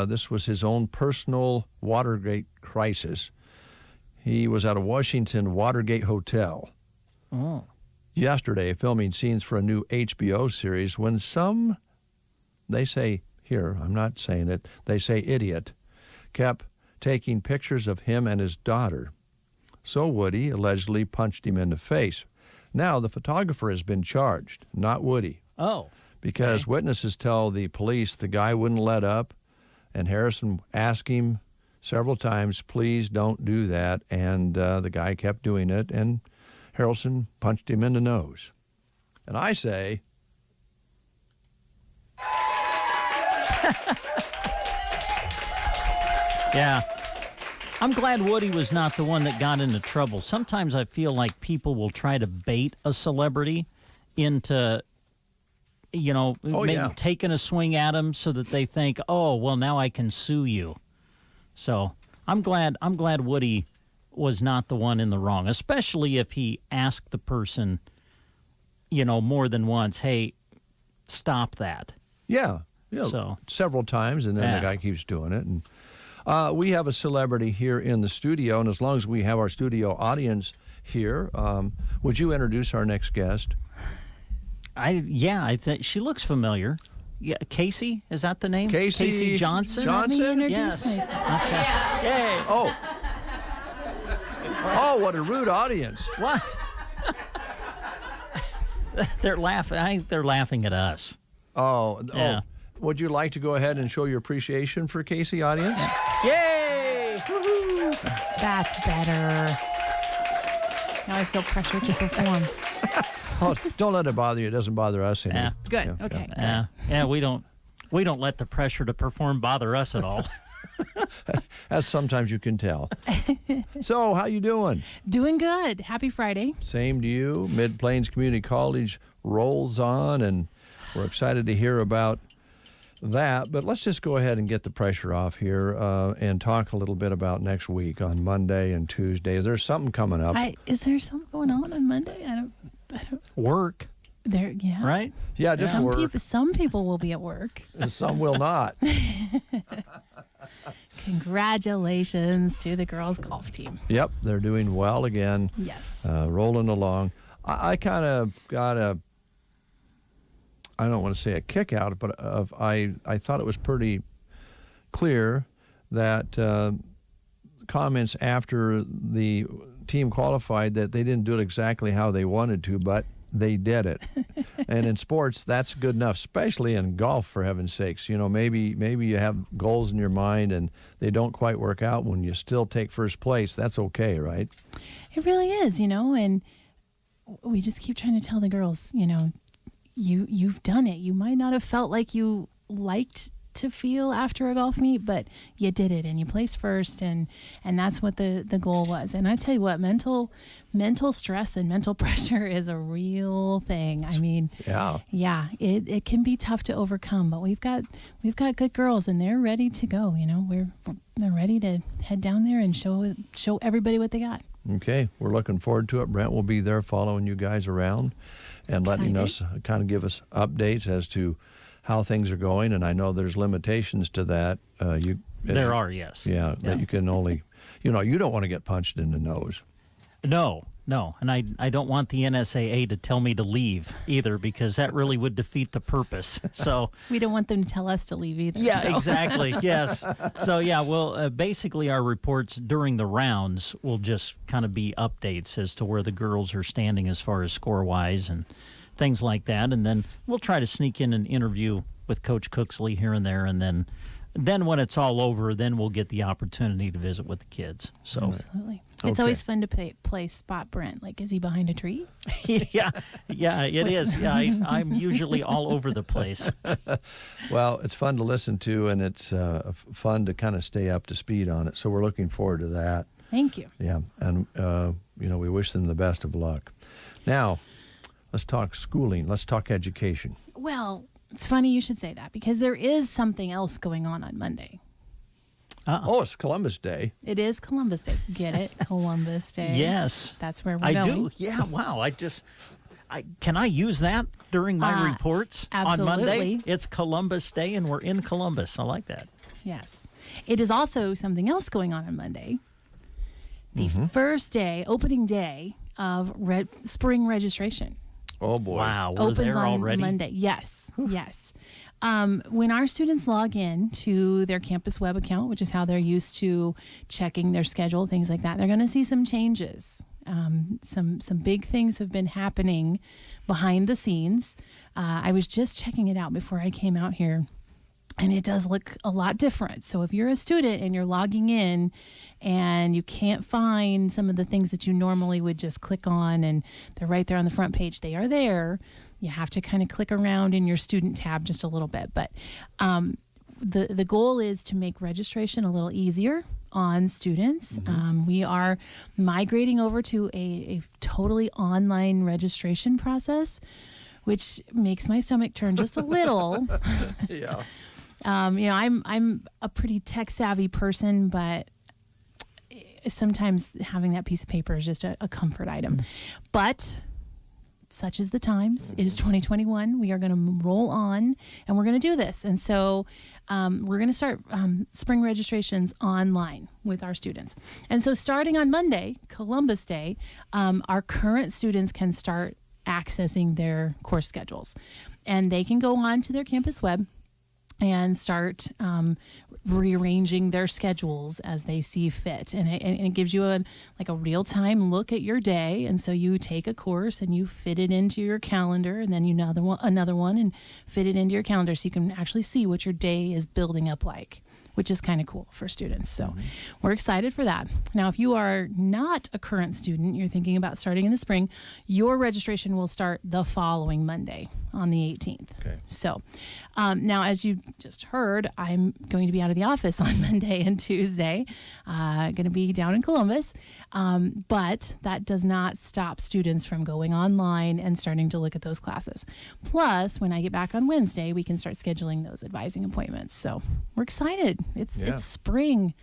This was his own personal Watergate crisis. He was at a Washington Watergate hotel yesterday filming scenes for a new HBO series when they say, here, I'm not saying it, they say idiot, kept taking pictures of him and his daughter. So Woody allegedly punched him in the face. Now, the photographer has been charged, not Woody.
Oh.
Because witnesses tell the police the guy wouldn't let up, and Harrison asked him several times, please don't do that, and the guy kept doing it, and Harrelson punched him in the nose. And I say...
Yeah. I'm glad Woody was not the one that got into trouble. Sometimes I feel like people will try to bait a celebrity into, maybe taking a swing at them so that they think, oh, well, now I can sue you. So I'm glad Woody was not the one in the wrong, especially if he asked the person, more than once, hey, stop that.
Yeah. Several times, and then the guy keeps doing it. And we have a celebrity here in the studio, and as long as we have our studio audience here, would you introduce our next guest?
I think she looks familiar. Yeah, Casey, is that the name? Casey Johnson. Yes. Okay. Yay!
Oh, what a rude audience!
What? They're laughing. I think they're laughing at us.
Oh. Would you like to go ahead and show your appreciation for Casey, audience?
Yay!
Woo-hoo.
That's better. Now I feel pressure to perform.
Oh, don't let it bother you. It doesn't bother us any.
Yeah. Good. Okay.
Yeah. We don't let the pressure to perform bother us at all.
As sometimes you can tell. So, how you doing?
Doing good. Happy Friday.
Same to you. Mid-Plains Community College rolls on, and we're excited to hear about that. But let's just go ahead and get the pressure off here and talk a little bit about next week on Monday and Tuesday. Is there something coming up?
Is there something going on Monday? I don't.
Work.
There, yeah.
Right?
Yeah, just work.
Some people will be at work.
And some will not.
Congratulations to the girls' golf team.
Yep, they're doing well again.
Yes.
Rolling along. I kind of got I don't want to say a kick out, but I thought it was pretty clear that comments after the team qualified that they didn't do it exactly how they wanted to, but they did it. And in sports, that's good enough, especially in golf, for heaven's sakes. Maybe you have goals in your mind and they don't quite work out. When you still take first place, that's okay, right?
It really is, and we just keep trying to tell the girls, you've done it. You might not have felt like you liked to feel after a golf meet, but you did it and you placed first, and that's what the goal was. And I tell you what, mental stress and mental pressure is a real thing. I mean, it can be tough to overcome, but we've got good girls and they're ready to go. They're ready to head down there and show everybody what they got.
Okay, we're looking forward to it. Brent will be there following you guys around and letting us kind of give us updates as to how things are going, and I know there's limitations to that.
There are, yes.
Yeah, that you can only, you don't want to get punched in the nose.
No, and I don't want the NSAA to tell me to leave either, because that really would defeat the purpose. So
we don't want them to tell us to leave either.
Yeah,
so.
Exactly. Yes. So basically our reports during the rounds will just kind of be updates as to where the girls are standing as far as score-wise and things like that, and then we'll try to sneak in an interview with Coach Cooksley here and there, and then when it's all over, then we'll get the opportunity to visit with the kids. So
absolutely, it's always fun to play spot Brent. Like, is he behind a tree?
yeah, it is. Yeah, I'm usually all over the place.
Well, it's fun to listen to, and it's fun to kind of stay up to speed on it. So we're looking forward to that.
Thank you.
Yeah, and we wish them the best of luck. Now, let's talk schooling. Let's talk education.
Well, it's funny you should say that, because there is something else going on Monday.
Oh, it's Columbus Day.
It is Columbus Day. Get it? Columbus Day.
Yes.
That's where we're going.
I do. Yeah, wow. Can I use that during my reports
absolutely.
On Monday? It's Columbus Day, and we're in Columbus. I like that.
Yes. It is also something else going on Monday. The first day, opening day of spring registration.
Oh, boy.
Wow, we're
Opens
there
on
already?
Monday. Yes, yes. When our students log in to their campus web account, which is how they're used to checking their schedule, things like that, they're going to see some changes. Some big things have been happening behind the scenes. I was just checking it out before I came out here, and it does look a lot different. So if you're a student and you're logging in and you can't find some of the things that you normally would just click on, and they're right there on the front page, they are there. You have to kind of click around in your student tab just a little bit. But the goal is to make registration a little easier on students. We are migrating over to a totally online registration process, which makes my stomach turn just a little.
Yeah.
I'm a pretty tech savvy person, but sometimes having that piece of paper is just a comfort item. But such is the times. It is 2021. We are going to roll on, and we're going to do this. And so we're going to start spring registrations online with our students. And so starting on Monday, Columbus Day, our current students can start accessing their course schedules. And they can go on to their campus web and start rearranging their schedules as they see fit. And it gives you a real-time look at your day. And so you take a course and you fit it into your calendar, and then you another one and fit it into your calendar so you can actually see what your day is building up like, which is kind of cool for students. So we're excited for that. Now, if you are not a current student, you're thinking about starting in the spring, your registration will start the following Monday on the 18th.
Okay.
So now, as you just heard, I'm going to be out of the office on Monday and Tuesday, going to be down in Columbus. But that does not stop students from going online and starting to look at those classes. Plus, when I get back on Wednesday, we can start scheduling those advising appointments. So we're excited. It's spring.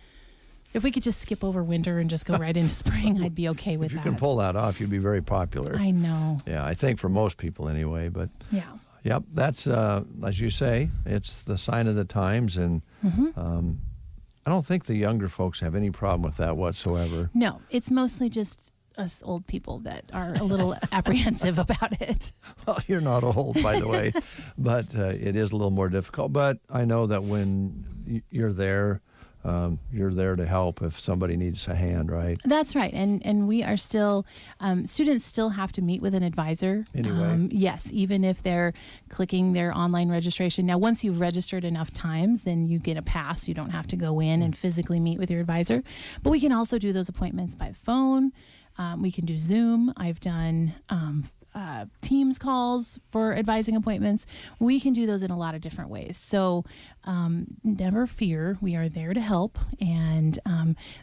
If we could just skip over winter and just go right into spring, I'd be okay with that.
If you can pull that off, you'd be very popular.
I know.
Yeah, I think for most people anyway. But
yeah.
Yep, that's, as you say, it's the sign of the times. And I don't think the younger folks have any problem with that whatsoever.
No, it's mostly just us old people that are a little apprehensive about it.
Well, you're not old, by the way, but it is a little more difficult. But I know that when you're there to help if somebody needs a hand, right?
That's right. And we are still, students still have to meet with an advisor.
Anyway.
Yes, even if they're clicking their online registration. Now, once you've registered enough times, then you get a pass. You don't have to go in and physically meet with your advisor. But we can also do those appointments by phone. We can do Zoom. I've done Teams calls for advising appointments. We can do those in a lot of different ways. So never fear, we are there to help. And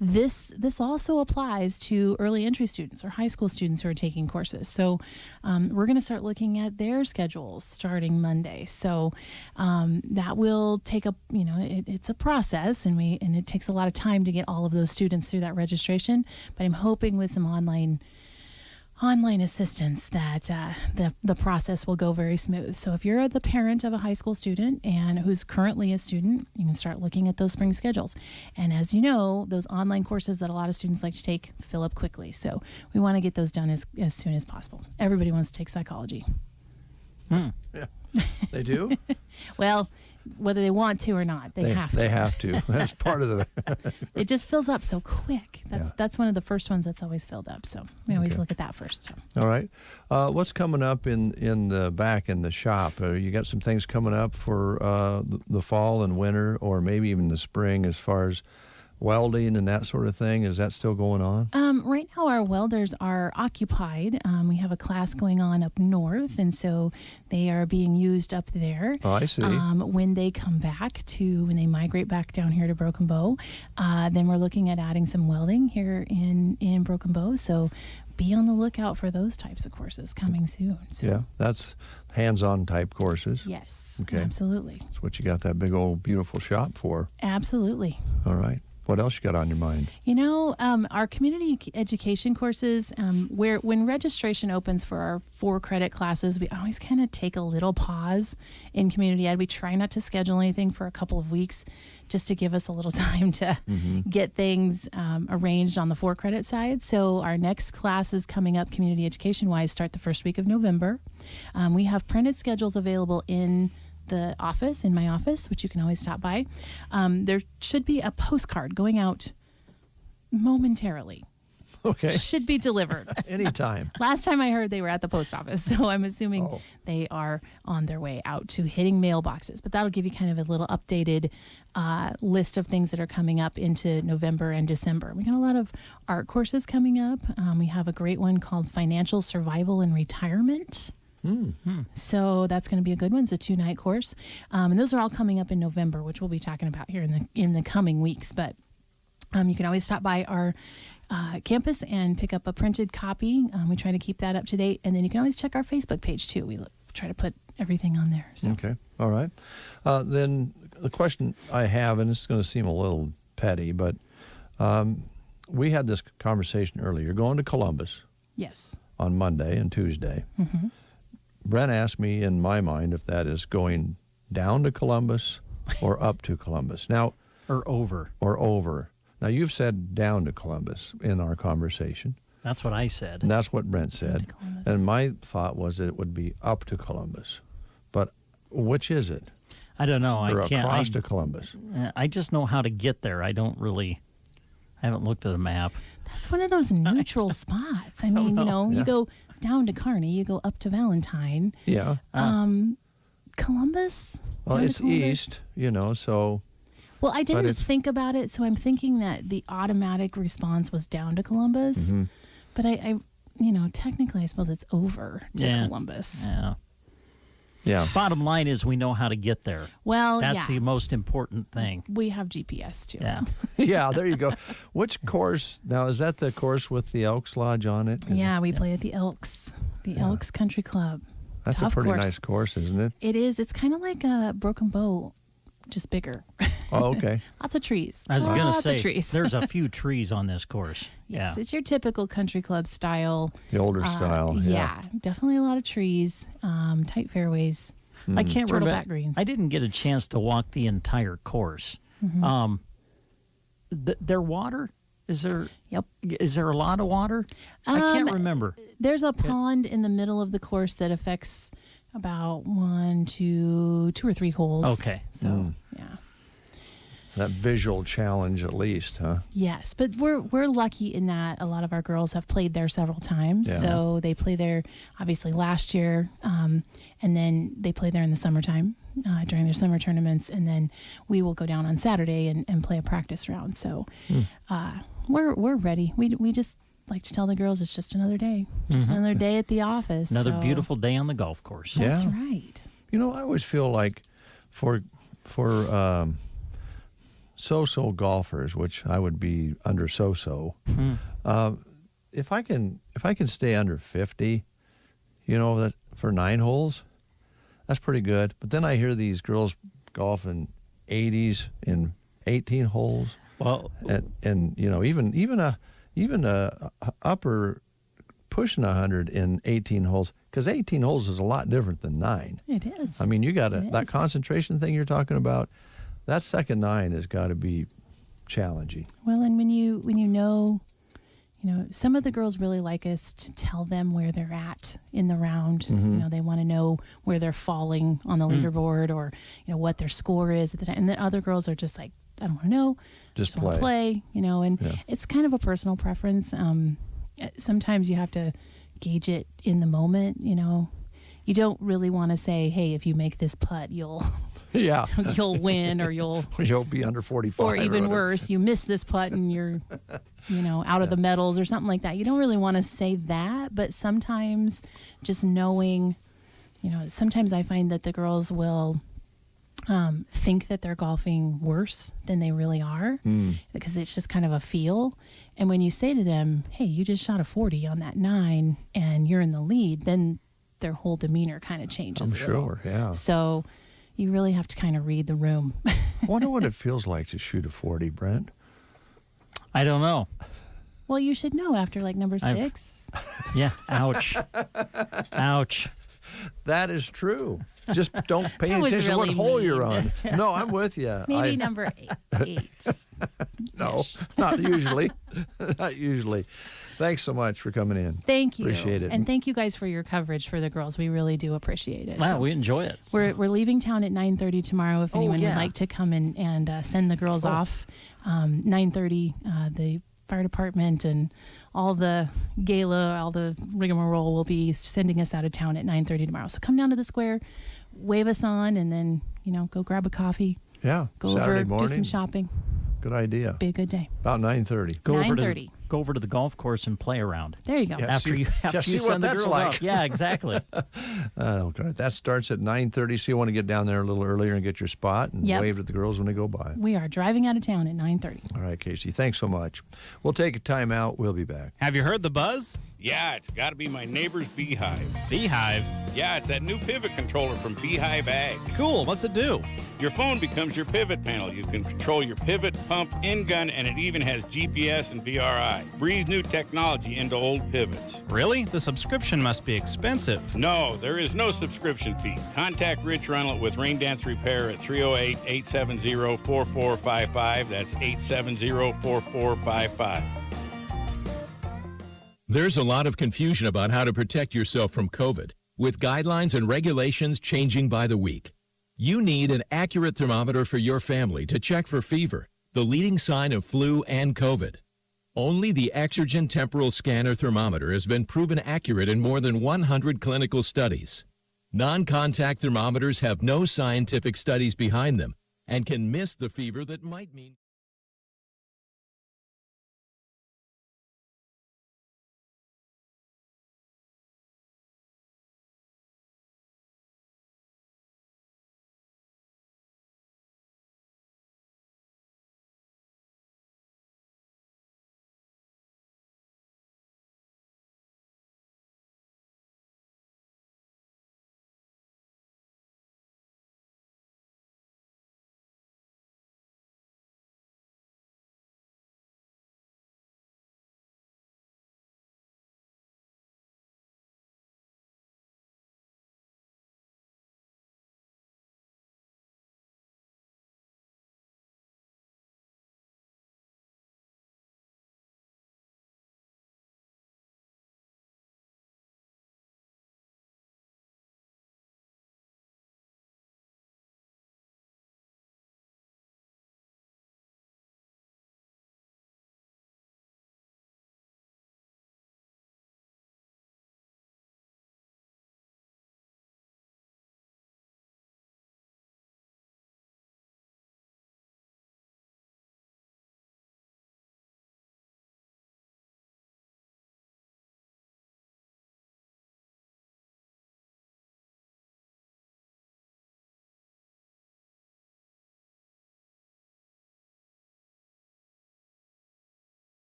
this also applies to early entry students or high school students who are taking courses. So we're going to start looking at their schedules starting Monday. So that will take it's a process, and it takes a lot of time to get all of those students through that registration. But I'm hoping with some online assistance that the process will go very smooth. So if you're the parent of a high school student and who's currently a student, you can start looking at those spring schedules. And as you know, those online courses that a lot of students like to take fill up quickly. So we want to get those done as soon as possible. Everybody wants to take psychology.
Yeah, they do?
Well, whether they want to or not, they have to.
They have to. That's part of the...
It just fills up so quick. That's one of the first ones that's always filled up. So we always look at that first. So.
All right. What's coming up in the back in the shop? You got some things coming up for the fall and winter, or maybe even the spring, as far as welding and that sort of thing? Is that still going on?
Right now our welders are occupied. We have a class going on up north, and so they are being used up there.
Oh, I see.
When they come back when they migrate back down here to Broken Bow, then we're looking at adding some welding here in Broken Bow. So be on the lookout for those types of courses coming soon. So.
Yeah, that's hands-on type courses.
Yes,
okay.
Absolutely.
That's what you got that big old beautiful shop for.
Absolutely.
All right. What else you got on your mind?
Our community education courses, when registration opens for our 4-credit classes, we always kind of take a little pause in community ed. We try not to schedule anything for a couple of weeks just to give us a little time to get things arranged on the 4-credit side. So our next classes coming up community education-wise start the first week of November. We have printed schedules available in the office, in my office, which you can always stop by. There should be a postcard going out momentarily.
Okay.
Should be delivered.
Anytime.
Last time I heard they were at the post office, so I'm assuming they are on their way out to hitting mailboxes. But that'll give you kind of a little updated list of things that are coming up into November and December. We got a lot of art courses coming up. We have a great one called Financial Survival and Retirement. So that's going to be a good one. It's a 2-night course. And those are all coming up in November, which we'll be talking about here in the coming weeks. But You can always stop by our campus and pick up a printed copy. We try to keep that up to date. And then you can always check our Facebook page, too. We try to put everything on there. So.
Okay. All right. Then the question I have, and it's going to seem a little petty, but we had this conversation earlier. You're going to Columbus.
Yes.
On Monday and Tuesday.
Mm-hmm.
Brent asked me in my mind if that is going down to Columbus or up to Columbus. Now,
or over.
Now, you've said down to Columbus in our conversation.
That's what I said.
And that's what Brent said. And my thought was that it would be up to Columbus. But which is it?
I don't know.
Or
I can't.
across to Columbus?
I just know how to get there. I haven't looked at a map.
That's one of those neutral spots. I mean, you go down to Kearney, you go up to Valentine.
Yeah.
Columbus?
Well, it's east, so...
Well, I didn't think about it, so I'm thinking that the automatic response was down to Columbus.
Mm-hmm.
But I technically, I suppose it's over to Columbus.
Yeah.
Yeah.
Bottom line is we know how to get there.
Well,
that's the most important thing.
We have GPS too.
Yeah.
Yeah, there you go. Which course, now, is that the course with the Elks Lodge on it?
We play at the Elks Country Club.
That's
Tough
a pretty
course.
nice course, isn't it?
It is. It's kind of like a Broken Bow, just bigger.
Oh, okay.
Lots of trees.
I was going to
Lots
say,
of trees.
there's a few trees on this course.
Yes,
Yeah.
it's your typical country club style.
The older style.
Yeah, definitely a lot of trees, tight fairways.
I can't
Turtleback
remember.
greens.
I didn't get a chance to walk the entire course.
Mm-hmm.
Their water, is there?
Yep.
Is there a lot of water? I can't remember.
There's a pond in the middle of the course that affects about 2 or 3 holes.
Okay.
So yeah.
That visual challenge, at least, huh?
Yes, but we're lucky in that a lot of our girls have played there several times.
Yeah.
So they play there, obviously last year, and then they play there in the summertime during their summer tournaments, and then we will go down on Saturday and play a practice round. So we're ready. We just like to tell the girls it's just another day, another day at the office.
Another
so.
beautiful day on the golf course.
That's right.
I always feel like for so-so golfers, which I would be under so-so, if I can stay under 50, that for 9 holes, that's pretty good. But then I hear these girls golfing 80s in 18 holes.
Well,
and even a upper pushing 100 in 18 holes, because 18 holes is a lot different than 9.
It is.
I mean, you got that concentration thing you're talking about. That second 9 has got to be challenging.
Well, and when you know, some of the girls really like us to tell them where they're at in the round.
Mm-hmm.
They want to know where they're falling on the leaderboard, or what their score is at the time. And then other girls are just like, I don't want to know.
Just
want to play. And it's kind of a personal preference. Sometimes you have to gauge it in the moment. You don't really want to say, hey, if you make this putt, you'll win, or you'll
be under 45,
or even worse, you miss this putt and you're out of the medals or something like that. You don't really want to say that, but sometimes just knowing, sometimes I find that the girls will think that they're golfing worse than they really are, because it's just kind of a feel. And when you say to them, hey, you just shot a 40 on that 9 and you're in the lead, then their whole demeanor kind of changes.
I'm sure, yeah.
So you really have to kind of read the room.
I wonder what it feels like to shoot a 40, Brent.
I don't know.
Well, you should know after number 6.
Yeah, ouch. Ouch.
That is true. Just don't pay
That was
attention to
really
what hole
mean.
you're on. No, I'm with you.
Maybe number 8.
No, not usually. Not usually. Thanks so much for coming in.
Thank you.
Appreciate it.
And thank you guys for your coverage for the girls. We really do appreciate it.
Wow, we enjoy it.
We're leaving town at 9:30 tomorrow. If anyone would like to come and send the girls off, 9:30. The fire department and all the gala, all the rigmarole will be sending us out of town at 9:30 tomorrow. So come down to the square, wave us on, and then go grab a coffee.
Yeah,
go
Saturday
over,
morning.
do some shopping.
Good idea.
Be a good day.
About 9:30.
Go
9:30.
go over to the golf course and play around.
There you go.
After you
see
send
what
the
that's
girls
like.
off. Yeah, exactly.
Okay. That starts at 9:30, so you want to get down there a little earlier and get your spot and
Yep.
wave at the girls when they go by.
We are driving out of town at 9:30.
All right, Casey. Thanks so much. We'll take a time out. We'll be back.
Have you heard the buzz?
Yeah, it's got to be my neighbor's Beehive.
Beehive?
Yeah, it's that new pivot controller from Beehive Ag.
Cool. What's it do?
Your phone becomes your pivot panel. You can control your pivot, pump, end gun, and it even has GPS and VRI. Breathe new technology into old pivots.
Really? The subscription must be expensive.
No, there is no subscription fee. Contact Rich Reynolds with Rain Dance Repair at 308-870-4455. That's 870-4455.
There's a lot of confusion about how to protect yourself from COVID, with guidelines and regulations changing by the week. You need an accurate thermometer for your family to check for fever, the leading sign of flu and COVID. Only the Exergen Temporal Scanner Thermometer has been proven accurate in more than 100 clinical studies. Non-contact thermometers have no scientific studies behind them and can miss the fever that might mean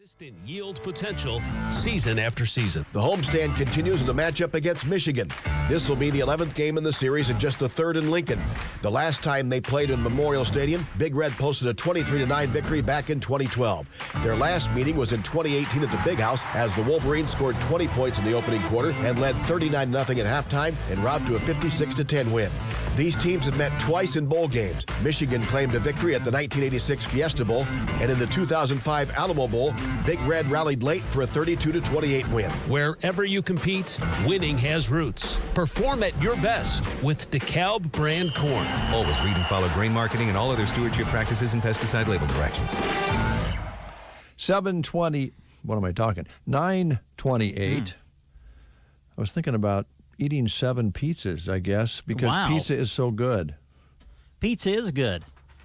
Consistent yield potential season after season.
The homestand continues with a matchup against Michigan. This will be the 11th game in the series and just the third in Lincoln. The last time they played in Memorial Stadium, Big Red posted a 23-9 victory back in 2012. Their last meeting was in 2018 at the Big House as the Wolverines scored 20 points in the opening quarter and led 39-0 at halftime en route to a 56-10 win. These teams have met twice in bowl games. Michigan claimed a victory at the 1986 Fiesta Bowl, and in the 2005 Alamo Bowl, Big Red rallied late for a 32-28 win.
Wherever you compete, winning has roots. Perform at your best with DeKalb brand corn.
Always read and follow grain marketing and all other stewardship practices and pesticide label directions.
7:20. What am I talking? 9:28. I was thinking about eating 7 pizzas, I guess, because pizza is so good.
Pizza is good,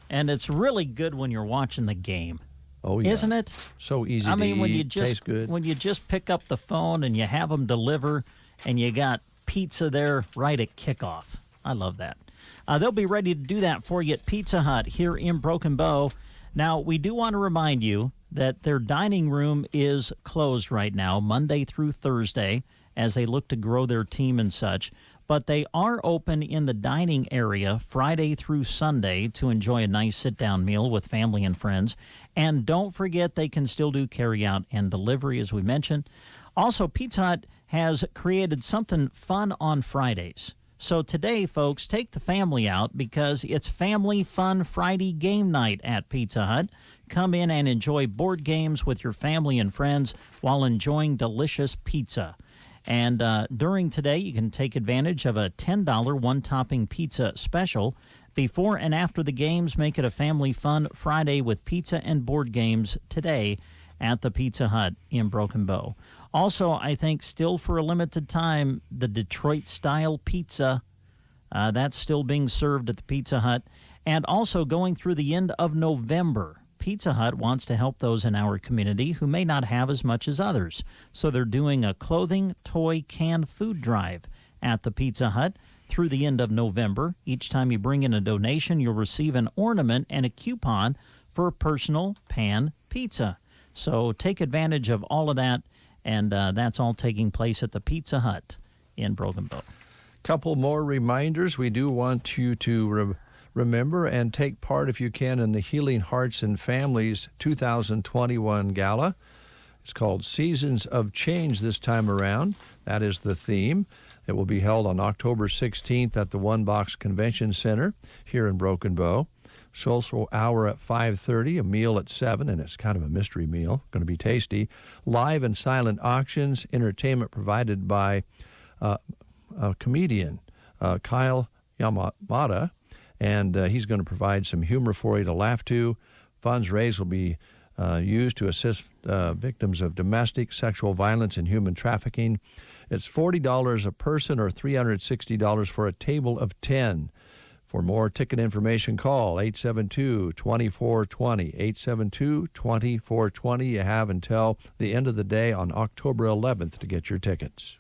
and it's really good when you're watching the game.
Oh, yeah.
Isn't it?
So easy to
when
eat,
you just
tastes good.
when you just pick up the phone and you have them deliver, and you got pizza there right at kickoff. I love that. They'll be ready to do that for you at Pizza Hut here in Broken Bow. Now, we do want to remind you that their dining room is closed right now, Monday through Thursday, as they look to grow their team and such. But they are open in the dining area Friday through Sunday to enjoy a nice sit-down meal with family and friends. And don't forget, they can still do carry-out and delivery, as we mentioned. Also, Pizza Hut has created something fun on Fridays. So today, folks, take the family out because it's Family Fun Friday game night at Pizza Hut. Come in and enjoy board games with your family and friends while enjoying delicious pizza. And during today, you can take advantage of a $10 one-topping pizza special. Before and after the games, make it a family fun Friday with pizza and board games today at the Pizza Hut in Broken Bow. Also, I think still for a limited time, the Detroit-style pizza, that's still being served at the Pizza Hut. And also going through the end of November, Pizza Hut wants to help those in our community who may not have as much as others. So they're doing a clothing, toy, canned food drive at the Pizza Hut through the end of November. Each time you bring in a donation, you'll receive an ornament and a coupon for a personal pan pizza. So take advantage of all of that, and that's all taking place at the Pizza Hut in Broken Bow.
Couple more reminders. We do want you to remember and take part, if you can, in the Healing Hearts and Families 2021 Gala. It's called Seasons of Change this time around. That is the theme. It will be held on October 16th at the One Box Convention Center here in Broken Bow. Social hour at 5:30, a meal at 7, and it's kind of a mystery meal. Going to be tasty. Live and silent auctions, entertainment provided by a comedian, Kyle Yamada. And he's going to provide some humor for you to laugh to. Funds raised will be used to assist victims of domestic, sexual violence, and human trafficking. It's $40 a person or $360 for a table of 10. For more ticket information, call 872-2420. 872-2420. You have until the end of the day on October 11th to get your tickets.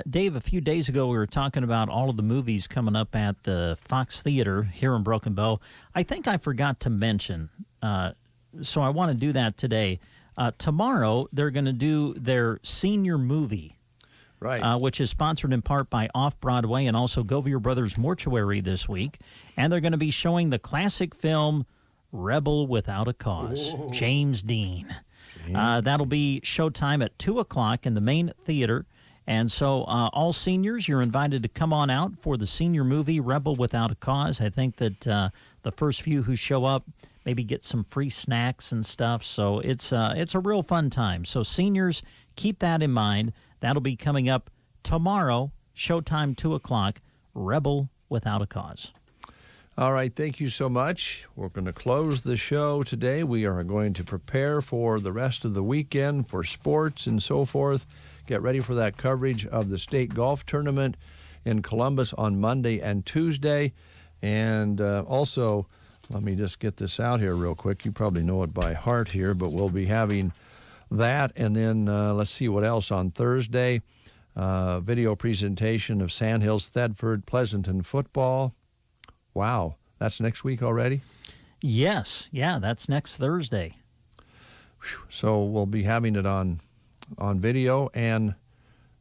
Dave, a few days ago we were talking about all of the movies coming up at the Fox Theater here in Broken Bow. I think I forgot to mention, so I want to do that today. Tomorrow they're going to do their senior movie,
right?
Which is sponsored in part by Off-Broadway and also Govier Brothers Mortuary this week. And they're going to be showing the classic film Rebel Without a Cause, James Dean. That'll be showtime at 2 o'clock in the main theater. And so all seniors, you're invited to come on out for the senior movie, Rebel Without a Cause. I think that the first few who show up maybe get some free snacks and stuff. So it's a real fun time. So seniors, keep that in mind. That'll be coming up tomorrow, showtime 2 o'clock, Rebel Without a Cause.
All right, thank you so much. We're going to close the show today. We are going to prepare for the rest of the weekend for sports and so forth. Get ready for that coverage of the state golf tournament in Columbus on Monday and Tuesday. And also, let me just get this out here real quick. You probably know it by heart here, but we'll be having that. And then let's see what else on Thursday. Video presentation of Sandhills, Thedford, Pleasanton football. Wow, that's next week already?
Yes, yeah, that's next Thursday.
So we'll be having it on video, and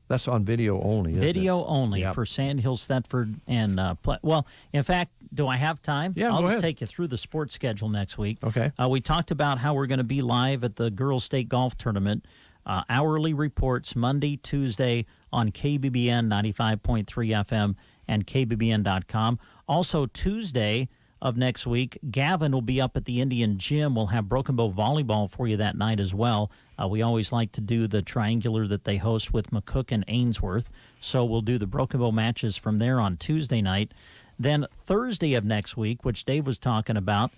that's on video only, isn't
Video
it?
only for Sand Hills, Thetford, and well, in fact, do I have time?
Yeah,
I'll
go
just
ahead.
take you through the sports schedule next week.
Okay.
We talked about how we're going to be live at the Girls State Golf Tournament. Hourly reports Monday, Tuesday on KBBN 95.3 FM and KBBN.com. Also, Tuesday of next week, Gavin will be up at the Indian Gym. We'll have Broken Bow volleyball for you that night as well. We always like to do the triangular that they host with McCook and Ainsworth. So we'll do the Broken Bow matches from there on Tuesday night. Then Thursday of next week, which Dave was talking about,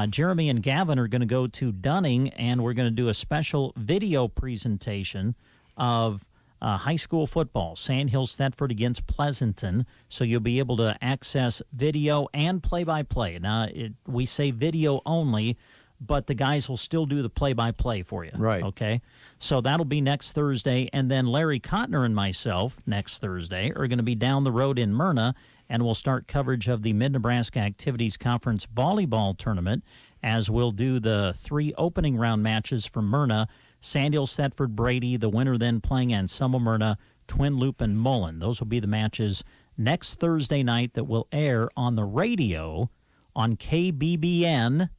Jeremy and Gavin are going to go to Dunning, and we're going to do a special video presentation of high school football, Sand Hills Thetford against Pleasanton. So you'll be able to access video and play-by-play. Now, we say video only, but the guys will still do the play-by-play for you.
Right.
Okay? So that'll be next Thursday. And then Larry Cotner and myself next Thursday are going to be down the road in Myrna, and we'll start coverage of the Mid-Nebraska Activities Conference Volleyball Tournament, as we'll do the 3 opening round matches from Myrna, Sand Hills, Thetford, Brady, the winner then playing Anselmo, Myrna, Twin Loop, and Mullen. Those will be the matches next Thursday night that will air on the radio on KBBN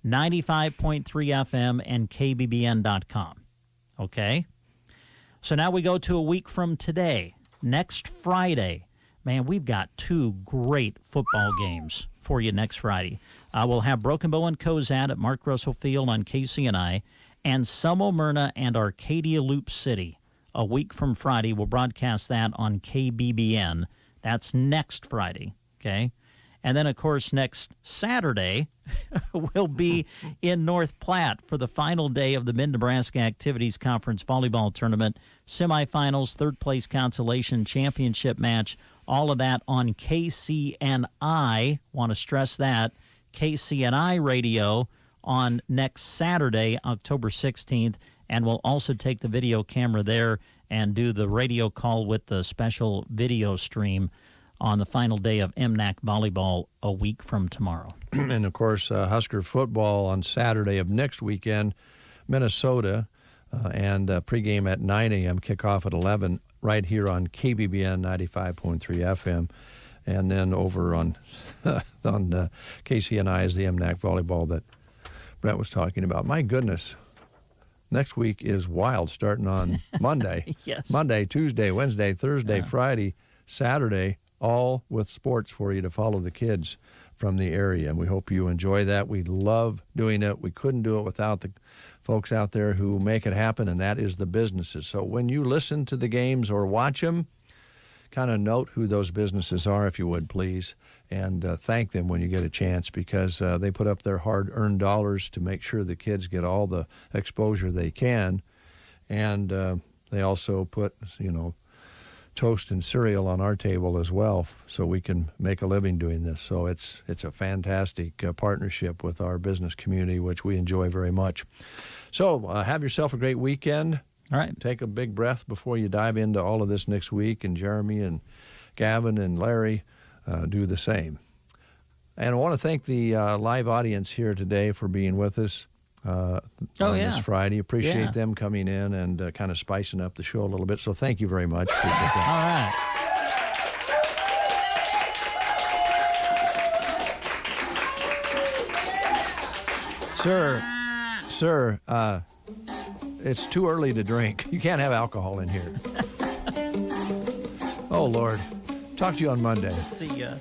95.3 FM and KBBN.com. Okay? So now we go to a week from today, next Friday. Man, we've got 2 great football games for you next Friday. We'll have Broken Bow and Cozad at Mark Russell Field on KCNI, and Selmo, Myrna, and Arcadia Loop City. A week from Friday, we'll broadcast that on KBBN. That's next Friday, okay? And then, of course, next Saturday, we'll be in North Platte for the final day of the Mid-Nebraska Activities Conference Volleyball Tournament, semifinals, third-place consolation, championship match, all of that on KCNI. Want to stress that, KCNI radio on next Saturday, October 16th, and we'll also take the video camera there and do the radio call with the special video stream on the final day of Mnac volleyball a week from tomorrow.
And, of course, Husker football on Saturday of next weekend, Minnesota, and pregame at 9 a.m., kickoff at 11, right here on KBBN 95.3 FM. And then over on KCNI is the Mnac volleyball that Brett was talking about. My goodness, next week is wild, starting on Monday.
Yes.
Monday, Tuesday, Wednesday, Thursday, Friday, Saturday, all with sports for you to follow the kids from the area. And we hope you enjoy that. We love doing it. We couldn't do it without the folks out there who make it happen, and that is the businesses. So when you listen to the games or watch them, kind of note who those businesses are, if you would, please, and thank them when you get a chance, because they put up their hard-earned dollars to make sure the kids get all the exposure they can. And they also put, toast and cereal on our table as well, so we can make a living doing this. So it's a fantastic partnership with our business community, which we enjoy very much. So have yourself a great weekend.
All right.
Take a big breath before you dive into all of this next week, and Jeremy and Gavin and Larry do the same. And I want to thank the live audience here today for being with us on this Friday. Appreciate them coming in and kind of spicing up the show a little bit. So thank you very much. Appreciate that.
All right.
Sir, it's too early to drink. You can't have alcohol in here. Oh, Lord. Talk to you on Monday.
See ya.